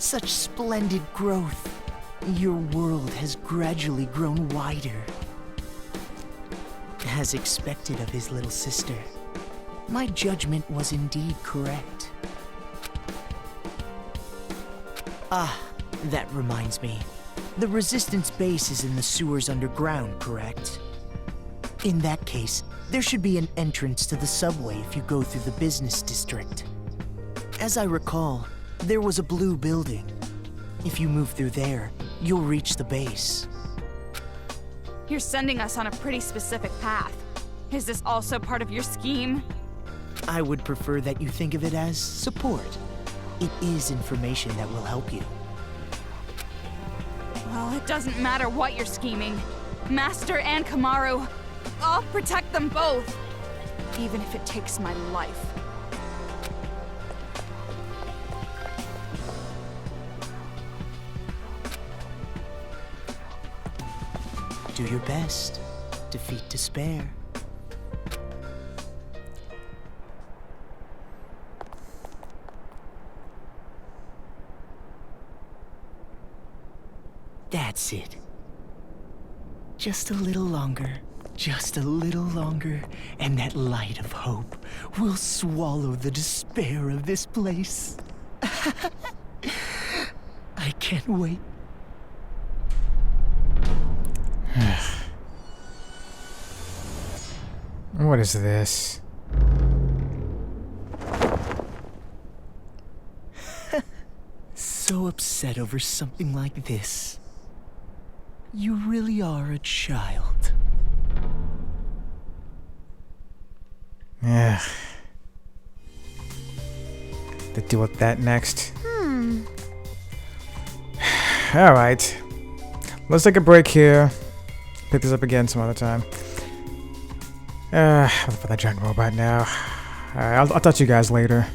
Such splendid growth. Your world has gradually grown wider. As expected of his little sister, my judgment was indeed correct. That reminds me. The Resistance base is in the sewers underground, correct? In that case, there should be an entrance to the subway if you go through the business district. As I recall, there was a blue building. If you move through there, you'll reach the base. You're sending us on a pretty specific path. Is this also part of your scheme? I would prefer that you think of it as support. It is information that will help you. Well, it doesn't matter what you're scheming. Master and Kamaru, I'll protect them both. Even if it takes my life. Do your best. Defeat despair. That's it. Just a little longer. Just a little longer, and that light of hope will swallow the despair of this place. I can't wait. What is this? So upset over something like this. You really are a child. Yeah. To deal with that next. Alright. Let's take a break here. Pick this up again some other time. For the giant robot now. Alright, I'll talk to you guys later.